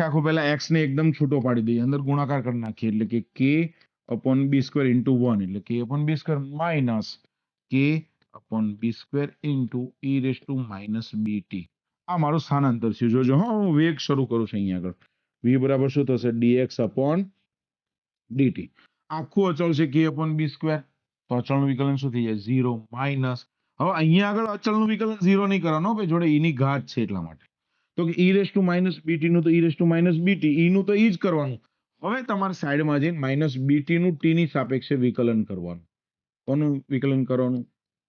આખું પહેલા x ને એકદમ છૂટો પાડી દઈએ, અંદર ગુણાકાર કરી નાખીએ, એટલે કે k upon b square into 1 એટલે k upon b square minus k upon b square into e raise to minus bt. આ મારું સ્થાનાંતર છે. જોજો હા, હું વેગ શરૂ કરું છું. અહીંયા આગળ v બરાબર શું થશે? dx upon dt. આખું અચળ છે k upon b સ્ક્વેર, તો અચળનું વિકલન શું થઈ જાય? 0 માઇનસ. હવે અહીંયા આગળ અચળનું વિકલન 0 નહીં કરવાનું ભાઈ, જોડે e ની ઘાત છે એટલા માટે. તો કે e raise to minus bt નું તો e raise to minus bt, e નું તો e જ કરવાનું. હવે તમારે સાઈડમાં જઈને માઇનસ bt નું t ની સાપેક્ષે વિકલન કરવાનું. કોનું વિકલન કરવાનું?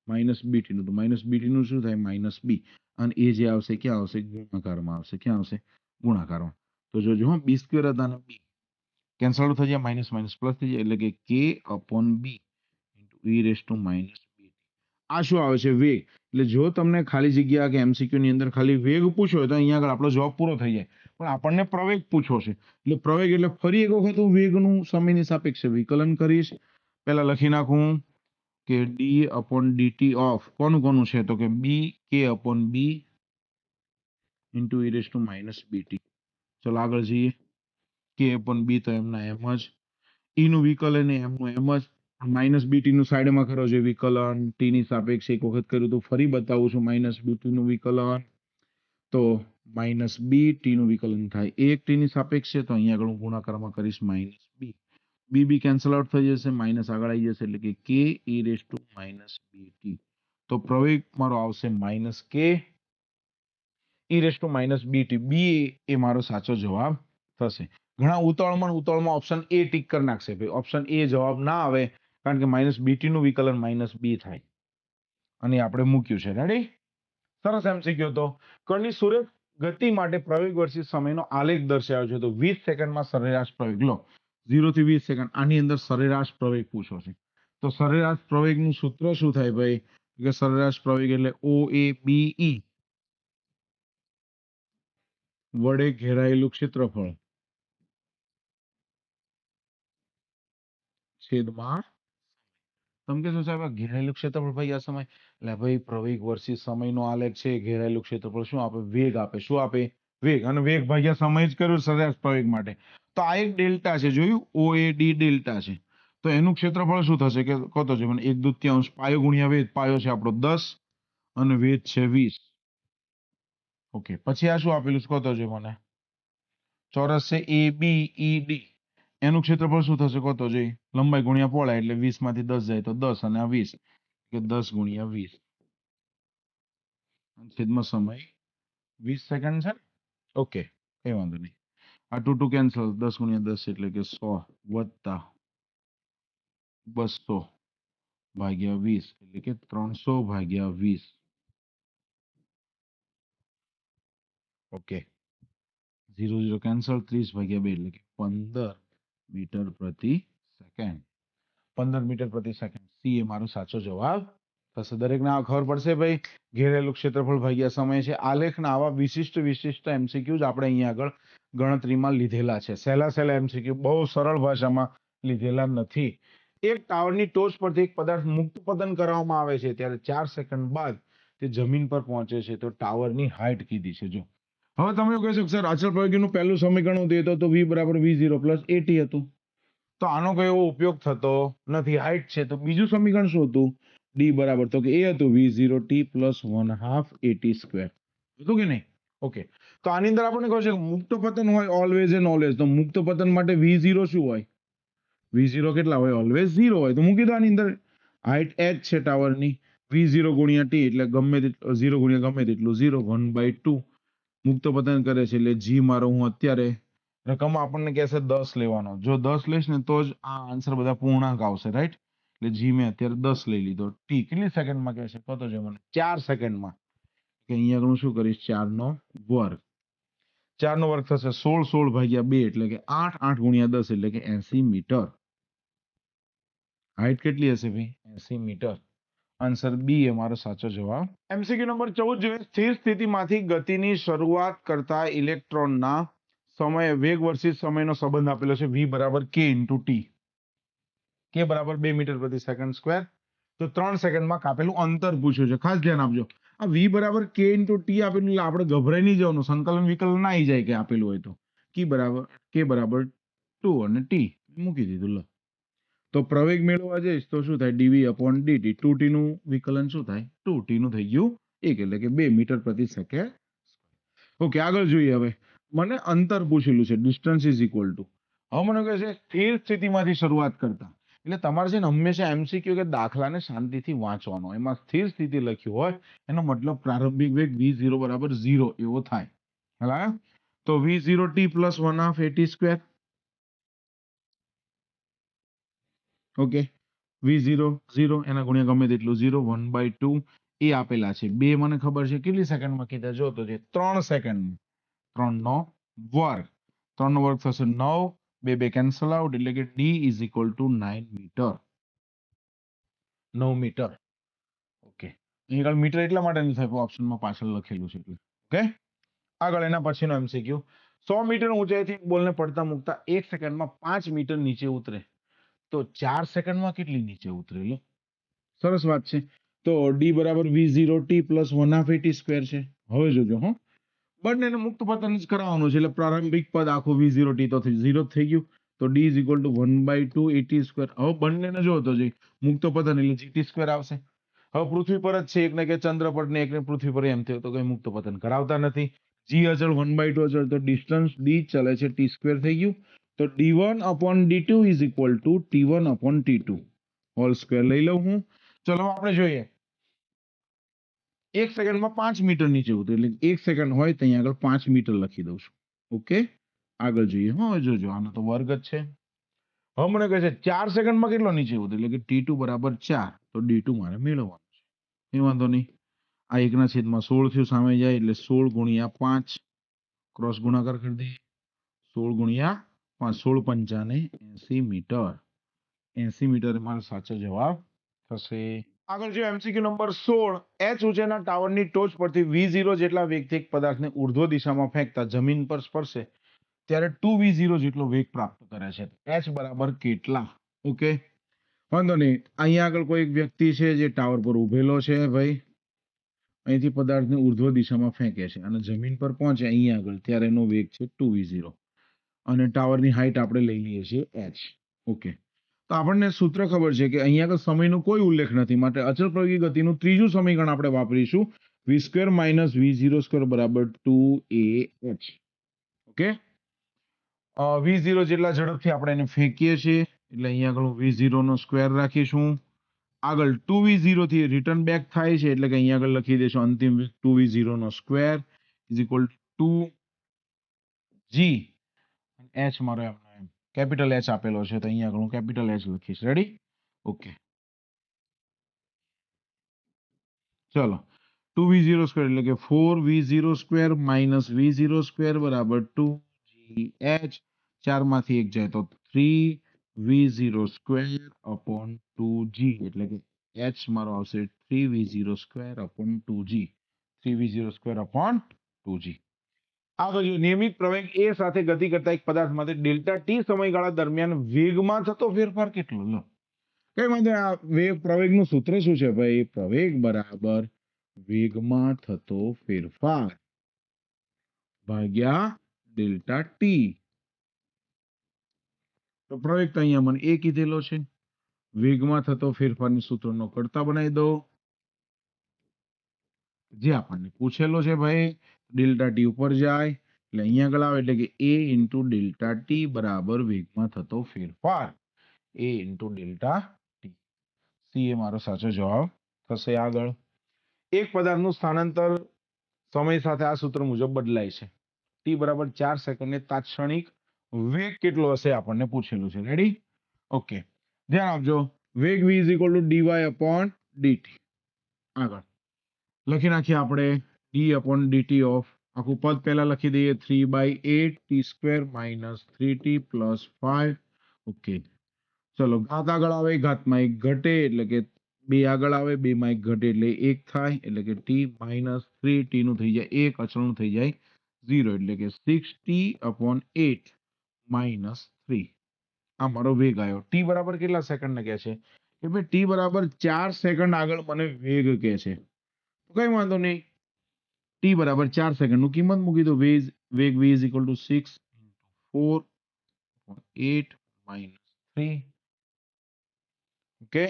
માઇનસ bt નું. તો માઇનસ bt નું શું થાય? Minus b. અને એ જે આવશે ક્યાં આવશે? ગુણાકારમાં આવશે. ક્યાં આવશે? ગુણાકારમાં. તો જોજો હા, b સ્ક્વેર હતા ને b કેન્સલ થઈ જાય, માઇનસ માઇનસ પ્લસ થઈ જાય, એટલે કે k upon b into e raise to minus bt. આ શું આવે છે? વેગ. એટલે જો તમને ખાલી જગ્યા કે MCQ ની અંદર ખાલી વેગ પૂછો તો અહીંયા આગળ આપણો જવાબ પૂરો થઈ જાય. પણ આપણને પ્રવેગ પૂછો છે, એટલે પ્રવેગ એટલે ફરી એક વખત હું વેગનું સમયની સાપેક્ષે વિકલન કરીશ. પહેલા લખી નાખું કે d upon dt ઓફ કોનું છે? તો કે b k upon b into e raise to minus bt. ચલો આગળ જઈએ. k upon b તો એમના એમ જ, e નું વિકલન એમનું એમ જ, માઇનસ બીટી નું સાઈડમાં કરો છો વિકલન. ટી ની સાપેક્ષે એક વખત કર્યું તો ફરી બતાવું છું. માઇનસ બીટી નું વિકલન તો માઇનસ બી ટી નું વિકલન થાય 1 ટી ની સાપેક્ષે, તો અહીંયા આગળ હું ગુણાકારમાં કરીશ minus B. B B cancel out થઈ જશે, માઇનસ આગળ આવી જશે એટલે કે K E raise to minus B T. તો પ્રવેગ મારો આવશે minus K E raise to minus B T. B એ મારો સાચો જવાબ થશે. ઘણા ઉતાવળમાં ઓપ્શન એ ટીક કરી નાખશે ભાઈ, ઓપ્શન એ જવાબ ના આવે કારણ કે માઇનસ બીટી નું વિકલન માઇનસ બી થાય અને આપણે મૂક્યું છે. રેડી? સરસ એમસીક્યુ. તો કણની સુરેખ ગતિ માટે પ્રવેગ વર્સિસ સમયનો આલેખ દર્શાવ્યો છે. તો 20 સેકન્ડમાં સરેરાશ પ્રવેગ લો, 0 થી 20 સેકન્ડ. આની અંદર સરેરાશ પ્રવેગ પૂછો છે. તો સરેરાશ પ્રવેગનું સૂત્ર શું થાય ભાઈ? કે સરેરાશ પ્રવેગ એટલે ઓ એ બી ઈ વડે ઘેરાયેલું ક્ષેત્રફળ છેદમાં. તમે કહેશો સાહેબ આ ઘેરાયેલું ક્ષેત્રફળ ભાઈ આ સમય, એટલે ભાઈ પ્રવેગ વર્સિસ સમયનો આલેખ છે. ઘેરાયેલું ક્ષેત્રફળ શું આપે? વેગ આપે. શું આપે? વેગ. અને વેગ ભાગ્યા સમય જ કર્યું સરેરાશ પ્રવેગ માટે. તો આ એક ડેલ્ટા છે, જોયું? ઓ એ ડી ડેલ્ટા છે. તો એનું ક્ષેત્રફળ શું થશે કે કતો છે મને 1/2 પાયો ગુણ્યા વેગ. પાયો છે આપણો 10 અને વેગ છે 20. ઓકે, પછી આ શું આપેલું છે કતો છે મને? ચોરસ છે એ બી ઈ ડી. એનું ક્ષેત્રફળ શું થશે કતો જોઈએ? લંબાઈ ગુણ્યા પહોળાઈ એટલે 20 માંથી 10 જાય તો 10 અને આ 20 કે 10 ગુણ્યા 20 છેદમાં સમય 20 સેકન્ડ છે. ઓકે, કઈ વાંધો નહીં. આ ટુ ટુ કેન્સલ, 10 ગુણ્યા 10 એટલે કે 100 વત્તા 200 ભાગ્યા 20 એટલે કે 300 ભાગ્યા 20. ઓકે, 0 0 કેન્સલ, 30 ભાગ્યા 2 એટલે કે 15 મીટર પ્રતિ સેકન્ડ. 15 મીટર પ્રતિ સેકન્ડ. સી એ મારો સાચો જવાબ થશે. દરેકને આ ખબર પડશે ભાઈ, ઘેરેલું ક્ષેત્રફળ ભાગ્યા સમય છે. આલેખના આવા વિશિષ્ટ એમસીક્યુ આપણે અહીંયા આગળ ગણતરીમાં લીધેલા છે. સહેલા એમસીક્યુ, બહુ સરળ ભાષામાં લીધેલા નથી. એક ટાવરની ટોચ પરથી એક પદાર્થ મુક્ત પતન કરવામાં આવે છે ત્યારે 4 સેકન્ડ બાદ તે જમીન પર પહોંચે છે. તો ટાવરની હાઇટ કીધી છે. જો હવે તમે એવું કહેશો સર અચળ પ્રયોગીનું પહેલું સમીકરણ દેતો તો v બરાબર v0 પ્લસ એટી હતું. તો આનો કઈ એવો ઉપયોગ થતો નથી. હાઇટ છે તો બીજું સમીકરણ શું હતું? ડી બરાબર, તો કે એ હતું v0 t plus 1/2 a t square. હતું કે નહીં? ઓકે, તો આની અંદર આપણને કહે છે મુક્ત પતન હોય ઓલવેઝ એન્ડ ઓલવેઝ. તો મુક્ત પતન માટે v0 શું હોય? v0 કેટલા હોય? ઓલવેઝ 0 હોય. તો મૂકી દો આની અંદર. હાઇટ h છે ટાવરની, v0 ગુણ્યા t એટલે ગમે તેટલું 0 ગુણ્યા ગમે તેટલું 0 1/2 મુક્ત પતન કરે છે એટલે g મારો હું અત્યારે રકમ આપણને કહેશે 10 લેવાનો. જો 10 લઈશ ને તો જ આ આન્સર બધા પૂર્ણાંક આવશે. રાઈટ? એટલે જી મેં અત્યારે 10 લઈ લીધો. ટી કેટલી સેકન્ડમાં કહેશે કતો છે મને? 4 સેકન્ડમાં. કે અહીંયા આગળ હું શું કરીશ? 4 નો વર્ગ. 4 નો વર્ગ થશે 16 ભાગ્યા 2 એટલે કે 8 8 ગુણ્યા 10 એટલે કે 80 મીટર. હાઇટ કેટલી હશે ભાઈ? 80 મીટર. આન્સર બી એ મારો સાચો જવાબ. એમસીક્યુ નંબર 14 જોઈએ. સ્થિર સ્થિતિમાંથી ગતિની શરૂઆત કરતા ઇલેક્ટ્રોનના સમય વેગ વર્સિસ સમયનો સંબંધ આપેલો છે. v બરાબર k ઇન્ટુ ટી. કે બરાબર 2 મીટર પ્રતિ સેકન્ડ સ્ક્વેર. તો 3 સેકન્ડમાં કાપેલું અંતર પૂછ્યું છે. ખાસ ધ્યાન આપજો. આ v બરાબર k ઇન્ટુ ટી આપેલું એટલે આપણે ગભરાઈ નહીં જવાનું. સંકલન વિકલન ના આવી જાય કે આપેલું હોય તો. k બરાબર 2 અને t મૂકી દીધું. લો, તો પ્રવેગ મેળવવા જઈશ તો શું થાય? dv upon dt. 2t નું વિકલન શું થાય? 2t નું થઈ ગયું 1 એટલે કે 2 મીટર પ્રતિ સેકન્ડ. ઓકે, આગળ જોઈએ. હવે મને અંતર પૂછેલું છે. Distance is equal two. હવે મને કહે છે સ્થિર સ્થિતિમાંથી શરૂઆત કરતા. એટલે તમારે છે ને હંમેશા એમસીક્યુ કે દાખલાને શાંતિથી વાંચવાનો. એમાં સ્થિર સ્થિતિ લખ્યું હોય એનો મતલબ પ્રારંભિક વેગ v0 બરાબર 0 એવો થાય. બરાબર? તો v0 t plus 1/2 a t square. Okay, v0 0 એના ગુણ્યા ગમે તેટલું 0 1/2 એ આપેલા છે. બે મને ખબર છે કેટલી સેકન્ડમાં કીધા જો તો 3 સેકન્ડ. 3 નો વર્ગ. 3 નો વર્ગ થશે 9. 2 2 કેન્સલ આઉટ એટલે કે d is equal to 9 metre. 9 metre. Okay, અહીં આગળ મીટર એટલા માટે નહીં થાય ઓપ્શનમાં પાછળ લખેલું છે એટલે. ઓકે, આગળ એના પછીનો એમસીક્યુ. 100 મીટર ઊંચાઈથી બોલને પડતા મૂકતા 1 સેકન્ડમાં 5 મીટર નીચે ઉતરે તો 4 સેકન્ડમાં કેટલી નીચે ઉતરે? લો, સરસ વાત છે. તો ડી બરાબર v0 t plus 1/2 a t square છે. હવે જોજો હો, બંનેને મુક્ત પતન જ કરાવવાનું છે એટલે પ્રારંભિક પદ આખું v0 t તો 0 થઈ ગયું. તો d is equal to 1/2 a t square. હવે બંનેને જો તો જઈ મુક્ત પતન એટલે gt સ્ક્વેર આવશે. હવે પૃથ્વી પર જ છે, એકને કે ચંદ્ર પર ને એકને પૃથ્વી પર, એમ થયું તો કઈ મુક્ત પતન કરાવતા નથી. g અચળ 1/2 અચળ તો ડિસ્ટન્સ d ચલે છે t સ્ક્વેર થઈ ગયું. તો d1 upon d2 is equal to t1 upon t2 whole square લઈ લઉં હું. ચલો આપણે જોઈએ 1 સેકન્ડમાં 5 મીટર નીચે ઉતરે એટલે 1 સેકન્ડ હોય તો અહીંયા આગળ 5 મીટર લખી દઉં છું. ઓકે, આગળ જોઈએ. હવે જોજો આનો તો વર્ગ જ છે. હવે મને કહે છે 4 સેકન્ડમાં કેટલો નીચે ઉતરે એટલે કે t2 બરાબર 4, તો d2 મારે મેળવવાનું છે. એ વાંધો નહીં. આ 1 ના છેદમાં 16 થયું, સામે જાય એટલે 16 ગુણ્યા 5 ક્રોસ ગુણાકાર કરી દઈએ. 16 ગુણ્યા 5 16 પંચાને 80 મીટર. 80 મીટર એ મારો સાચો જવાબ થશે. આગળ જો એમસીક્યુ નંબર 16, એચ ઊંચાઈના ટાવરની ટોચ પરથી v0 જેટલા વેગથી એક પદાર્થને ઉર્ધ્વ દિશામાં ફેંકતા જમીન પર સ્પર્શે ત્યારે 2v0 જેટલો વેગ પ્રાપ્ત કરે છે. એચ બરાબર કેટલા? ઓકે, વાંધો નહીં. અહીંયા આગળ કોઈ એક વ્યક્તિ છે જે ટાવર પર ઉભેલો છે ભાઈ, અહીંથી પદાર્થને ઉર્ધ્વ દિશામાં ફેંકે છે અને જમીન પર પહોંચે અહીંયા આગળ ત્યારે એનો વેગ છે 2v0 અને ટાવરની હાઈટ આપણે લઈ લઈએ છીએ h. ઓકે, તો આપણને સૂત્ર ખબર છે કે અહીંયા આગળ સમયનો કોઈ ઉલ્લેખ નથી, માટે અચળ પ્રયોગી ગતિનું ત્રીજું સમીકરણ આપણે વાપરીશું, v² - v02 બરાબર 2ah. ઓકે, v0 જેટલા ઝડપથી આપણે એને ફેંકીએ છીએ એટલે અહીંયા આગળ v0 નો સ્ક્વેર રાખીશું. આગળ 2v0 થી રિટર્ન બેક થાય છે એટલે કે અહીંયા આગળ લખી દઈશું અંતિમ વેગ 2v0 નો square is equal to g. h મારો એમ કેપિટલ h આપેલો છે તો અહીંયા આગળ હું કેપિટલ h લખીશ. રેડી? ઓકે, ચલો 2v0 સ્ક્વેર એટલે કે 4v0 square minus v0 square બરાબર 2gh. 4 માંથી 1 જાય તો 3v0 સ્ક્વેર અપોન 2g એટલે કે h મારો આવશે 3v0 square upon 2g. 3v0 square upon 2g. આગળ જો નિયમિત પ્રવેગ a સાથે ગતિ કરતા એક પદાર્થ માટે ડેલ્ટા t સમયગાળા દરમિયાન વેગમાં થતો ફેરફાર કેટલો? લો, કઈ વાંધો નહીં. આ વેગ પ્રવેગનું સૂત્ર શું છે ભાઈ? પ્રવેગ બરાબર વેગમાં થતો ફેરફાર ભાગ્યા ડેલ્ટા ટી. તો પ્રવેગ તો અહીંયા મને એ કીધેલો છે, વેગમાં થતો ફેરફારની સૂત્રનો કરતા બનાવી દો જે આપણને પૂછેલો છે ભાઈ. ડેલ્ટા ટી ઉપર જાય એટલે અહીંયા આગળ આવે એટલે કે a ઇન્ટુ ડેલ્ટા ટી બરાબર વેગમાં થતો ફેરફાર. a into delta T. C એ મારો સાચો જવાબ થશે. આગળ એક પદાર્થનું સ્થાનાંતર સમય સાથે આ સૂત્ર મુજબ બદલાય છે. ટી બરાબર 4 સેકન્ડે તાત્ક્ષણિક વેગ કેટલો હશે આપણને પૂછેલું છે. રેડી? ઓકે, ધ્યાન આપજો. વેગ v is equal two dy upon dt. આગળ લખી નાખીએ આપણે d અપોન dt ઓફ આખું પદ પહેલા લખી દઈએ 3/8 t² minus 3t plus 5. Okay, ચલો ઘાત આગળ આવે, ઘાતમાં 1 ઘટે એટલે કે 2 આગળ આવે, 2 માં 1 ઘટે એટલે 1 થાય એટલે કે t માઇનસ 3t નું થઈ જાય 1, અચળનું થઈ જાય 0 એટલે કે 6t અપોન 8 માઇનસ 3. આ મારો વેગ આવ્યો. ટી બરાબર કેટલા સેકન્ડ કહે છે કે ભાઈ ટી બરાબર 4 સેકન્ડ આગળ મને વેગ કહે છે. તો કઈ વાંધો નહીં, ટી બરાબર 4 સેકન્ડ નું કિંમત મૂકી દો. વેગ v is equal two 6 4 8 minus 3. Okay,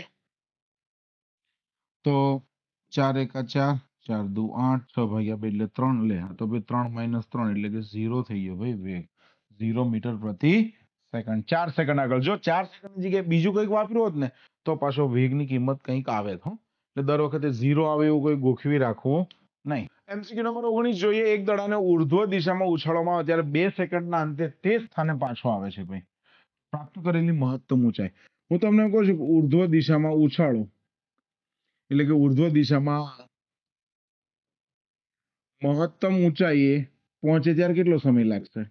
તો 4 એકા 4 4 દુ 8 6 ભાગ્યા 2 એટલે 3 લે. તો ભાઈ 3 માઇનસ 3 એટલે કે 0 થઈ ગયો ભાઈ વેગ. 0 મીટર પ્રતિ સેકન્ડ. 4 સેકન્ડ આગળ. જો 4 સેકન્ડની જગ્યાએ બીજું કંઈક વાપર્યું હોત ને તો પાછો વેગની કિંમત કંઈક આવે તો એટલે દર વખતે 0 આવે એવું કોઈ ગોખવી રાખવું નહીં. એમસીક્યુ નંબર 19 જોઈએ. એક દડાને ઉર્ધ્વ દિશામાં ઉછાળવામાં આવે ત્યારે 2 સેકન્ડના અંતે તે સ્થાને પાછો આવે છે ભાઈ. પ્રાપ્ત કરેલી મહત્તમ ઊંચાઈ. હું તમને કહું છું કે ઉર્ધ્વ દિશામાં ઉછાળો એટલે કે ઉર્ધ્વ દિશામાં મહત્તમ ઊંચાઈએ પહોંચે ત્યારે કેટલો સમય લાગશે?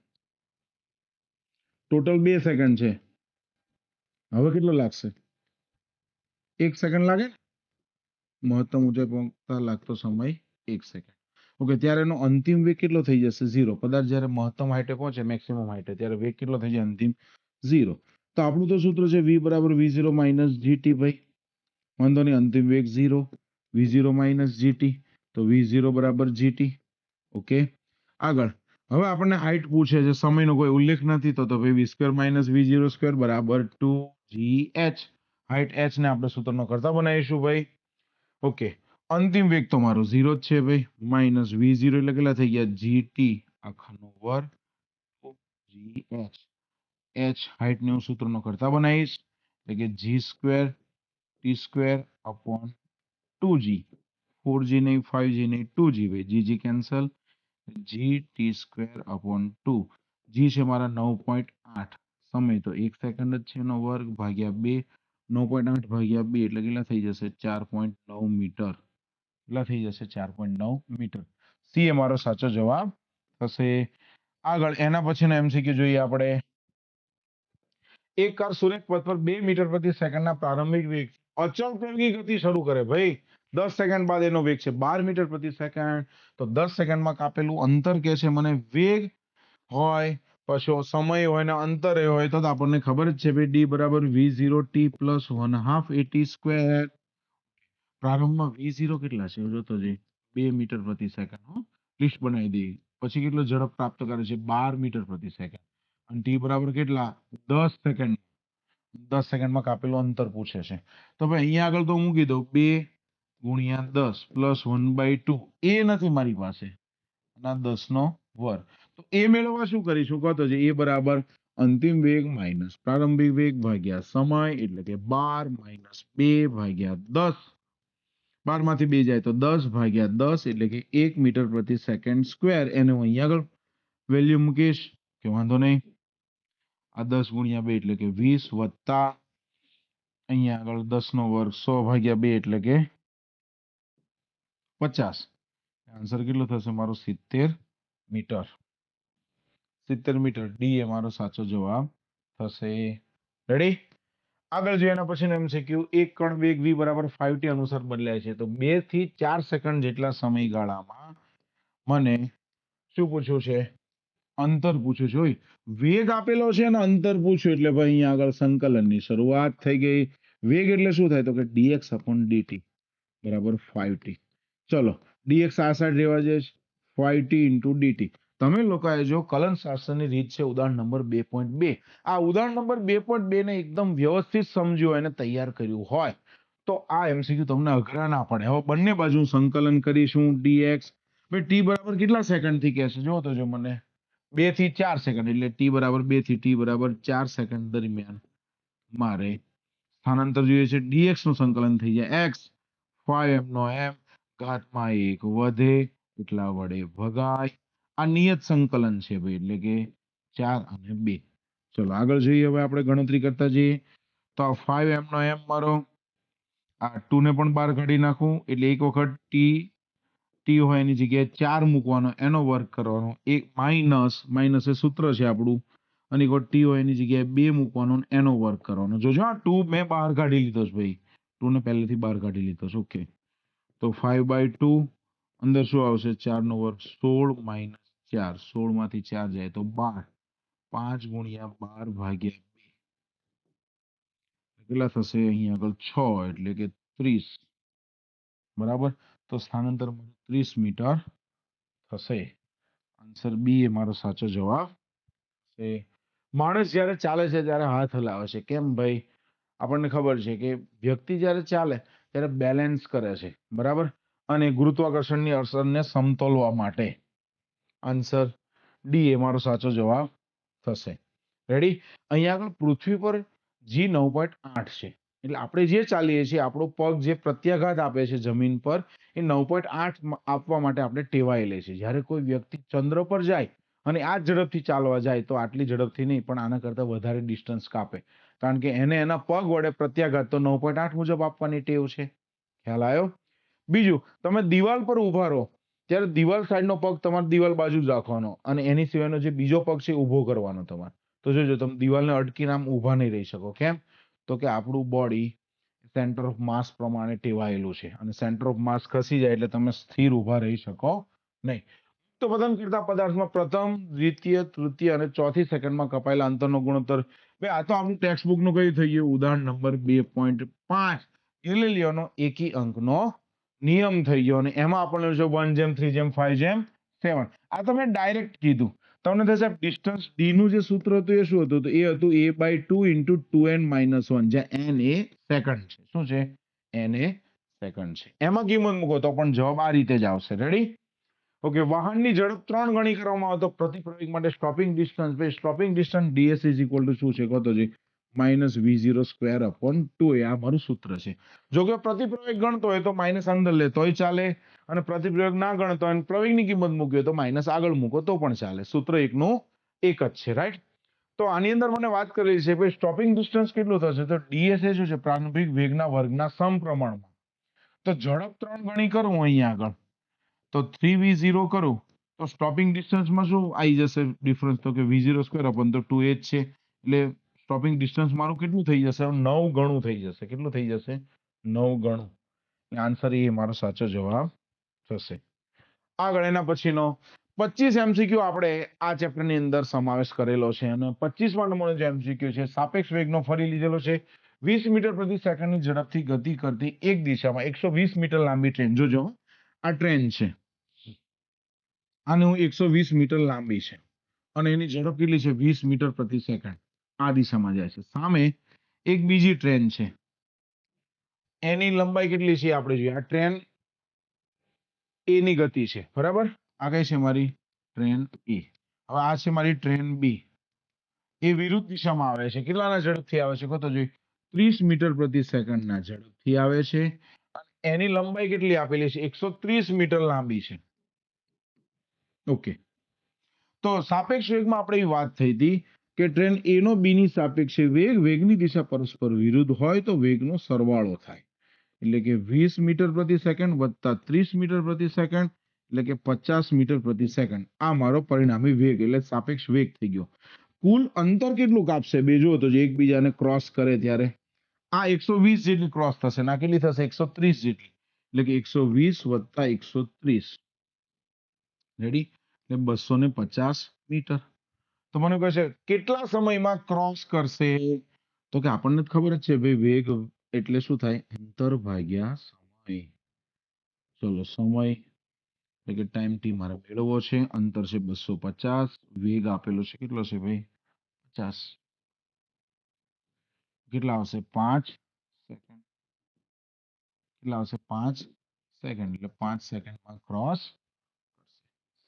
ટોટલ 2 સેકન્ડ છે, હવે કેટલો લાગશે? 1 સેકન્ડ લાગે ને? મહત્તમ ઊંચાઈ પહોંચતા લાગતો સમય 1 સેકન્ડ. ઓકે, ત્યારે એનો અંતિમ વેગ કેટલો થઈ જશે? 0. પદાર્થ જ્યારે મહત્તમ હાઈટે પહોંચે, મેક્સિમમ હાઈટે, ત્યારે વેગ કેટલો થઈ જાય? અંતિમ 0. તો આપણું તો સૂત્ર છે v બરાબર v0 માઇનસ gt ભાઈ. વાંધો નહીં, અંતિમ વેગ 0, v0 માઇનસ gt, તો v0 બરાબર gt. ઓકે, આગળ હવે આપણને હાઈટ પૂછે છે, સમયનો કોઈ ઉલ્લેખ નથી તો ભાઈ v² માઇનસ v0 સ્ક્વેર બરાબર 2gh. હાઈટ h ને આપણે સૂત્રનો કરતા બનાવીશું ભાઈ. ઓકે, અંતિમ વેગ તો મારો 0 જ છે ભાઈ. માઇનસ v0 એટલે કેટલા થઈ ગયા? gt આખાનો વર્ગ gh. h હાઈટ ને હું સૂત્રનો કરતા બનાવીશ એટલે કે g² t² upon 2g 4g નહીં 5g નહીં 2g ભાઈ g cancel g t² upon 2 g છે મારા 9.8 સમય તો 1 સેકન્ડ જ છે એનો વર્ગ ભાગ્યા 2 9.8 ભાગ્યા 2 એટલે કેટલા થઈ જશે 4.9 મીટર કેટલા થઈ જશે 4.9 મીટર સી એ મારો સાચો જવાબ થશે આગળ એના પછીનો MCQ જોઈએ આપણે એક કાર સુરેખ પથ પર 2 મીટર પ્રતિ સેકન્ડના પ્રારંભિક વેગ અચળ વેગી ગતિ શરૂ કરે ભાઈ 10 સેકન્ડ બાદ એનો વેગ છે 12 મીટર પ્રતિ સેકન્ડ તો 10 સેકન્ડમાં કાપેલું અંતર કે છે મને વેગ હોય પછી સમય હોય ને અંતરે હોય તો આપણને ખબર જ છે ભાઈ d બરાબર v0t પ્લસ 1/2 at². પ્રારંભમાં v0 કેટલા છે જોતો જઈ 2 મીટર પ્રતિ સેકન્ડ લિસ્ટ બનાવી દઈએ પછી કેટલો ઝડપ પ્રાપ્ત કરે છે 12 મીટર પ્રતિ સેકન્ડ અને t બરાબર કેટલા 10 સેકન્ડ 10 સેકન્ડમાં કાપેલું અંતર પૂછે છે તો ભાઈ અહીંયા આગળ તો મૂકી દઉં 2 ગુણ્યા 10 પ્લસ 1/2 એ નથી મારી પાસે અને 10 નો વર્ગ તો એ મેળવવા શું કરીશું કહો તો એ બરાબર અંતિમ વેગ માઇનસ પ્રારંભિક વેગ ભાગ્યા સમય એટલે કે 12 - 2 ભાગ્યા 10 12 માંથી 2 જાય તો 10 ભાગ્યા 10 એટલે કે 1 મીટર પ્રતિ સેકન્ડ સ્ક્વેર એને હું અહીંયા આગળ વેલ્યુ મૂકીશ કે વાંધો નહીં આ 10 ગુણ્યા 2 એટલે કે 20 વત્તા અહીંયા આગળ 10 નો વર્ગ 100 ભાગ્યા 2 એટલે કે 50 આન્સર કેટલો થશે મારો 70 મીટર 70 મીટર ડી એ મારો સાચો જવાબ થશે રેડી આગળ જોઈએ એના પછીનો MCQ એક કણ વેગ v બરાબર 5t અનુસાર બદલાય છે તો 2 થી 4 સેકન્ડ જેટલા સમયગાળામાં મને શું પૂછ્યું છે અંતર પૂછ્યું છે ઓય વેગ આપેલો છે અને અંતર પૂછ્યું એટલે ભાઈ અહીંયા આગળ સંકલનની શરૂઆત થઈ ગઈ વેગ એટલે શું થાય તો કે dx upon dt બરાબર 5t ચલો dx આ સાઈડ રહેવા જઈશ 5t into dt તમે લોકોએ જો કલન શાસ્ત્રની રીત છે ઉદાહરણ નંબર 2.2 આ ઉદાહરણ નંબર 2.2 ને એકદમ વ્યવસ્થિત સમજ્યું અને તૈયાર કર્યું હોય તો આ MCQ તમને અઘરા ના પડે હવે બંને બાજુ સંકલન કરીશું dx ભાઈ t બરાબર કેટલા સેકન્ડ થી કહે છે જો તો જો મને 2 થી 4 સેકન્ડ એટલે t બરાબર 2 થી t બરાબર 4 સેકન્ડ દરમિયાન મારે સ્થાનાંતર જોઈએ છે dx નું સંકલન થઈ જાય x 5m નો m ઘાતમાં 1 વધે એટલા વડે ભગાય આ નિયત સંકલન છે ભાઈ એટલે કે 4 અને 2 ચલો આગળ જોઈએ હવે આપણે ગણતરી કરતા જઈએ તો આ 5m નો m મારો આ 2 ને પણ બહાર કાઢી નાખું એટલે એક વખત t હોય એની જગ્યાએ 4 મૂકવાનો એનો વર્ગ કરવાનો એક માઇનસ એ સૂત્ર છે આપણું અને એક વખત t હોય એની જગ્યાએ 2 મૂકવાનો એનો વર્ગ કરવાનો જોજો આ 2 મેં બહાર કાઢી લીધો છે ભાઈ 2 ને પહેલેથી બહાર કાઢી લીધો છે ઓકે તો 5/2 અંદર શું આવશે 4 નો વર્ગ 16 - 4 16 માંથી 4 જાય તો 12 5 ગુણ્યા 12 ભાગ્યા 2 કેટલા થશે અહીંયા આગળ 6 એટલે કે 30 બરાબર તો સ્થાનાંતર 30 મીટર થશે આન્સર બી એ મારો સાચો જવાબ છે માણસ જ્યારે ચાલે છે ત્યારે હાથ હલાવે છે કેમ ભાઈ આપણને ખબર છે કે વ્યક્તિ જ્યારે ચાલે ત્યારે બેલેન્સ કરે છે બરાબર અને ગુરુત્વાકર્ષણની અસરને સમતોલવા માટે આન્સર ડી એ મારો સાચો જવાબ થશે રેડી અહીંયા આગળ પૃથ્વી પર જી 9.8 છે એટલે આપણે જે ચાલીએ છીએ આપણો પગ જે પ્રત્યાઘાત આપે છે જમીન પર એ 9.8 આપવા માટે આપણે ટેવાયેલે છે જ્યારે કોઈ વ્યક્તિ ચંદ્ર પર જાય અને આ ઝડપથી ચાલવા જાય તો આટલી ઝડપથી નહીં પણ આના કરતાં વધારે ડિસ્ટન્સ કાપે કારણ કે એને એના પગ વડે પ્રત્યાઘાત તો 9.8 મુજબ આપવાની ટેવ છે ખ્યાલ આવ્યો બીજું તમે દિવાલ પર ઊભા રહો ત્યારે દિવાલ સાઈડનો પગ તમારે દિવાલ બાજુ જ રાખવાનો અને એની સિવાયનો જે બીજો પગ છે ઊભો કરવાનો તમારે તો જોજો તમે દિવાલને અટકીને આમ ઊભા નહીં રહી શકો કેમ તો કે આપણું બોડી સેન્ટર ઓફ માસ પ્રમાણે ટેવાયેલું છે અને સેન્ટર ઓફ માસ ખસી જાય એટલે તમે સ્થિર ઊભા રહી શકો નહીં તો પતન કરતા પદાર્થમાં પ્રથમ દ્વિતીય તૃતીય અને ચોથી સેકન્ડમાં કપાયેલા અંતરનો ગુણોત્તર ભાઈ આ તો આપણું ટેક્સ્ટ બુકનું કયું થઈ ગયું ઉદાહરણ નંબર 2.5 ગેલિલિયોનો એકી અંકનો નિયમ થઈ ગયો અને એમાં આપણને 1:3:5:7 આ તમે ડાયરેક્ટ કીધું તમને થશે ડિસ્ટન્સ ડી નું જે સૂત્ર હતું એ શું હતું તો એ હતું a/2 * 2n - 1 જ્યાં n એ સેકન્ડ છે શું છે n એ સેકન્ડ છે એમાં કિંમત મૂકો તો પણ જવાબ આ રીતે જ આવશે રેડી ઓકે, વાહનની ઝડપ 3 ગણી કરવામાં આવે તો પ્રતિ પ્રવેગ માટે સ્ટોપિંગ ડિસ્ટન્સ, ભાઈ stopping distance ds is equal two શું છે કહો તો જી -v0 સ્ક્વેર અપોન 2, એ આ મારું સૂત્ર છે. જો કે પ્રતિ પ્રવેગ ગણતો હોય તો માઇનસ અંદર લે તોય ચાલે, અને પ્રતિ પ્રવેગ ના ગણતો હોય અને પ્રવેગની કિંમત મૂકી હોય તો માઇનસ આગળ મૂકો તો પણ ચાલે. સૂત્ર એકનું એક જ છે, રાઈટ. તો આની અંદર મને વાત કરેલી છે ભાઈ સ્ટોપિંગ ડિસ્ટન્સ કેટલું થશે, તો ds એ શું છે પ્રારંભિક વેગના વર્ગના સમપ્રમાણમાં. તો ઝડપ 3 ગણી કરું અહીંયા આગળ તો 3v0 કરું તો સ્ટોપિંગ ડિસ્ટન્સમાં શું આવી જશે ડિફરન્સ, તો કે v0 સ્ક્વેર અપોન તો 2h છે, એટલે સ્ટોપિંગ ડિસ્ટન્સ મારું કેટલું થઈ જશે 9 ગણું થઈ જશે. કેટલું થઈ જશે 9 ગણું. આન્સર એ મારો સાચો જવાબ થશે. આગળ એના પછીનો 25 MCQ આપણે આ ચેપ્ટરની અંદર સમાવેશ કરેલો છે, અને 25મા નંબરનો જે MCQ છે સાપેક્ષ વેગનો ફરી લીધેલો છે. 20 મીટર પ્રતિ સેકન્ડની ઝડપથી ગતિ કરતી એક દિશામાં 120 મીટર લાંબી ટ્રેન, જોજો આ ટ્રેન છે, આને હું 120 મીટર લાંબી છે અને એની ઝડપ કેટલી છે 20 મીટર પ્રતિ સેકન્ડ, આ દિશામાં જાય છે. સામે એક બીજી ટ્રેન છે, એની લંબાઈ કેટલી છે આપણે જોઈએ. આ ટ્રેન એ ની ગતિ છે, બરાબર. આ કઈ છે મારી ટ્રેન એ. હવે આ છે મારી ટ્રેન બી, એ વિરુદ્ધ દિશામાં આવે છે. કેટલાના ઝડપથી આવે છે કહો તો જોઈ 30 મીટર પ્રતિ સેકન્ડના ઝડપથી આવે છે. એની લંબાઈ કેટલી આપેલી છે 130 મીટર લાંબી છે. ઓકે, તો સાપેક્ષ વેગમાં આપણે એ વાત થઈ હતી કે ટ્રેન એ નો બી ની સાપેક્ષે વેગ, વેગની દિશા પરસ્પર વિરુદ્ધ હોય તો વેગનો સરવાળો થાય, એટલે કે 20 મીટર પ્રતિ સેકન્ડ વત્તા 30 મીટર પ્રતિ સેકન્ડ, એટલે કે 50 મીટર પ્રતિ સેકન્ડ. આ મારો પરિણામી વેગ એટલે સાપેક્ષ વેગ થઈ ગયો. કુલ અંતર કેટલું કાપશે બે જુઓ તો, જે એકબીજાને ક્રોસ કરે ત્યારે આ 120 જેટલી ક્રોસ થશે, ના કેટલી થશે 130 જેટલી, એટલે કે 120 વત્તા 130 રેડી, એટલે 250 મીટર. તો મને કહે છે કેટલા સમયમાં ક્રોસ કરશે, તો કે આપણને જ ખબર જ છે ભાઈ વેગ એટલે શું થાય અંતર ભાગ્યા સમય. ચલો સમય એટલે કે ટાઈમ ટી મારે મેળવવો છે. અંતર છે 250, વેગ આપેલો છે કેટલો છે ભાઈ 50, કેટલા આવશે 5 સેકન્ડ, કેટલા આવશે 5 સેકન્ડ, એટલે 5 સેકન્ડમાં ક્રોસ.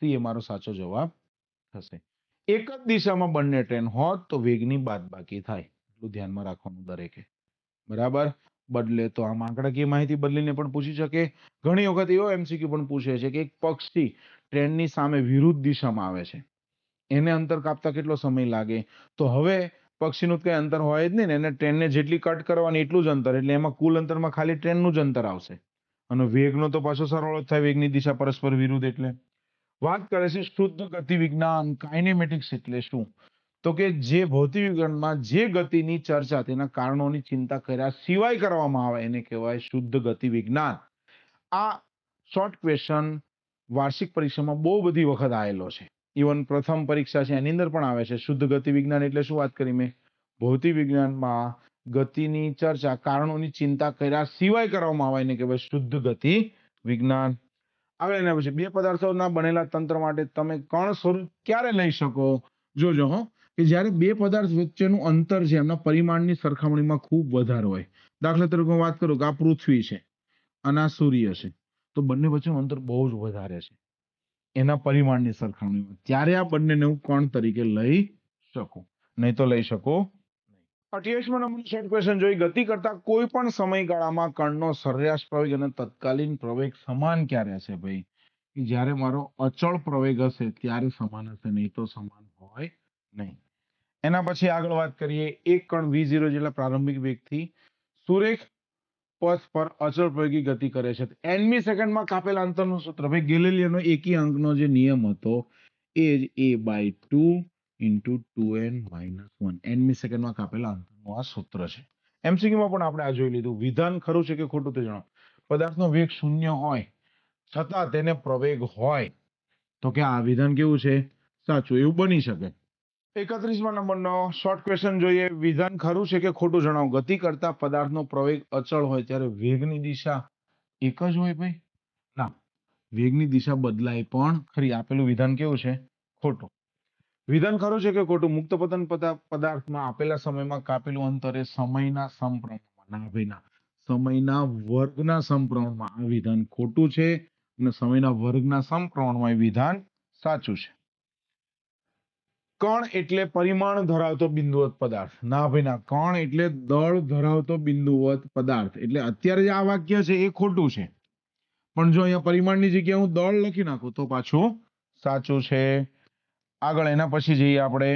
સી એ મારો સાચો જવાબ થશે. એક જ દિશામાં બંને ટ્રેન હોત તો વેગની બાદબાકી થાય, એટલું ધ્યાનમાં રાખવાનું દરેકે, બરાબર. બદલે તો આમ આંકડાકીય માહિતી બદલીને પણ પૂછી શકે. ઘણી વખત એવો MCQ પણ પૂછે છે કે એક પક્ષી ટ્રેનની સામે વિરુદ્ધ દિશામાં આવે છે, એને અંતર કાપતા કેટલો સમય લાગે, તો હવે પક્ષીનું કઈ અંતર હોય જ નહીં ને, એને ટ્રેનને જેટલી કટ કરવાની એટલું જ અંતર, એટલે એમાં કુલ અંતરમાં ખાલી ટ્રેનનું જ અંતર આવશે, અને વેગનો તો પાછો સરવાળો જ થાય, વેગની દિશા પરસ્પર વિરુદ્ધ. એટલે વાત કરે છે શુદ્ધ ગતિ વિજ્ઞાન કાઇનેમેટિક્સ એટલે શું, તો કે જે ભૌતિક વિજ્ઞાનમાં જે ગતિની ચર્ચા તેના કારણોની ચિંતા કર્યા સિવાય કરવામાં આવે એને કહેવાય શુદ્ધ ગતિ વિજ્ઞાન. આ શોર્ટ ક્વેશ્ચન વાર્ષિક પરીક્ષામાં બહુ બધી વખત આવેલો છે. ઇવન પ્રથમ પરીક્ષા છે એની અંદર પણ આવે છે. શુદ્ધ ગતિ વિજ્ઞાન એટલે શું વાત કરી મેં, ભૌતિક વિજ્ઞાનમાં ગતિની ચર્ચા કારણોની ચિંતા કર્યા સિવાય કરવામાં આવે એને કહેવાય શુદ્ધ ગતિ વિજ્ઞાન. હવે એના પછી બે પદાર્થોના બનેલા તંત્ર માટે તમે કણ સ્વરૂપ ક્યારે લઈ શકો, જોજો હો, કે જ્યારે બે પદાર્થ વચ્ચેનું અંતર છે એમના પરિમાણની સરખામણીમાં ખૂબ વધારે હોય. દાખલા તરીકે હું વાત કરું કે આ પૃથ્વી છે અને આ સૂર્ય છે, તો બંને વચ્ચેનું અંતર બહુ જ વધારે છે એના પરિમાણની સરખામણીમાં, ત્યારે આ બંનેને હું કણ તરીકે લઈ શકું, નહીં તો લઈ શકો નહીં. 28મા નંબરનો શોર્ટ ક્વેશ્ચન જોઈ. ગતિ કરતા કોઈ પણ સમયગાળામાં કણનો સરેરાશ પ્રવેગ અને તત્કાલીન પ્રવેગ સમાન ક્યારે હશે ભાઈ, કે જ્યારે મારો અચળ પ્રવેગ હશે ત્યારે સમાન હશે, નહીં તો સમાન હોય નહીં. એના પછી આગળ વાત કરીએ, એક કણ v0 જેટલા પ્રારંભિક વેગથી સુરેખ પથ પર અચળ પ્રવેગી ગતિ કરે છે. nમી સેકન્ડમાં કાપેલા અંતરનું સૂત્ર, ભાઈ ગેલિલિયોનો એકી અંકનો જે નિયમ હતો એ જ a/2 × 2n-1 nમી સેકન્ડમાં કાપેલા અંતરનું આ સૂત્ર છે. MCQમાં પણ આપણે આ જોઈ લીધું. વિધાન ખરું છે કે ખોટું તે જણાવો. પદાર્થનો વેગ શૂન્ય હોય છતાં તેને પ્રવેગ હોય તો કે આ વિધાન કેવું છે સાચું, એવું બની શકે. 31મા નંબરનો શોર્ટ ક્વેશ્ચન જોઈએ. વિધાન ખરું છે કે ખોટું જણાવો. ગતિ કરતા પદાર્થનો પ્રવેગ અચળ હોય ત્યારે વેગની દિશા એક જ હોય ભાઈ, ના, વેગની દિશા બદલાય પણ ખરી. આપેલું વિધાન કેવું છે ખોટું. વિધાન ખરું છે કે ખોટું. મુક્ત પતન પદાર્થમાં આપેલા સમયમાં કાપેલું અંતર એ સમયના સમપ્રમાણમાં, ના ભાઈ ના, સમયના વર્ગના સમપ્રમાણમાં. આ વિધાન ખોટું છે અને સમયના વર્ગના સમપ્રમાણમાં એ વિધાન સાચું છે. કણ એટલે પરિમાણ ધરાવતો બિંદુવત પદાર્થ. ના ભાઈ ના, કણ એટલે દળ ધરાવતો બિંદુવત પદાર્થ. એટલે અત્યારે જે આ વાક્ય છે એ ખોટું છે, પણ જો અહીંયા પરિમાણની જગ્યાએ હું દળ લખી નાખું તો પાછું સાચું છે. આગળ એના પછી જઈએ આપણે.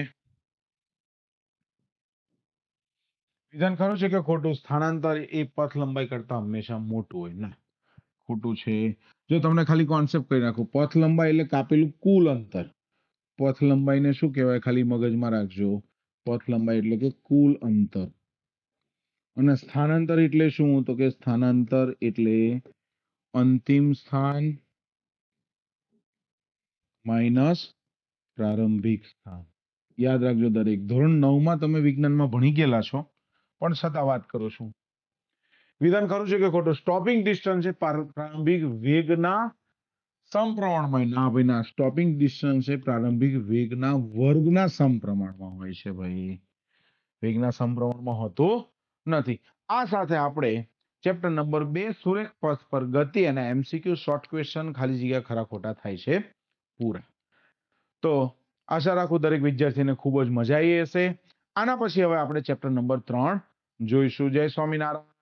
વિધાન ખરું છે કે ખોટું? સ્થાનાંતર એ પથ લંબાઈ કરતા હંમેશા મોટું હોય ને. ખોટું છે. જો તમને ખાલી કોન્સેપ્ટ કહી નાખું, પથ લંબાઈ એટલે કાપેલું કુલ અંતર. પથ લંબાઈને શું કહેવાય ખાલી મગજમાં રાખજો. પથ લંબાઈ એટલે કે કુલ અંતર. અને સ્થાનાંતર એટલે શું? તો કે સ્થાનાંતર એટલે અંતિમ સ્થાન માઇનસ પ્રારંભિક સ્થાન. યાદ રાખજો દરેક. ધોરણ 9 માં તમે વિજ્ઞાનમાં ભણી ગયેલા છો, પણ છતાં વાત કરું છું. વિધાન ખરું છે કે ખોટું? સ્ટોપિંગ ડિસ્ટન્સ એ પ્રારંભિક વેગના સમપ્રમાણમાં. ના ભાઈ ના, સ્ટોપિંગ ડિસ્ટન્સ એ પ્રારંભિક વેગના વર્ગના સમપ્રમાણમાં હોય છે ભાઈ. વેગના સમપ્રમાણમાં હોતું નથી. આ સાથે આપણે ચેપ્ટર નંબર 2 સુરેખ પથ પર ગતિ અને એમસીક્યુ શોર્ટ ક્વેશ્ચન ખાલી જગ્યા ખરા ખોટા થાય છે પૂરા. તો આશા રાખું દરેક વિદ્યાર્થીને ખૂબ જ મજા આવી હશે. આના પછી હવે આપણે ચેપ્ટર નંબર 3 જોઈશું. જય સ્વામિનારાયણ.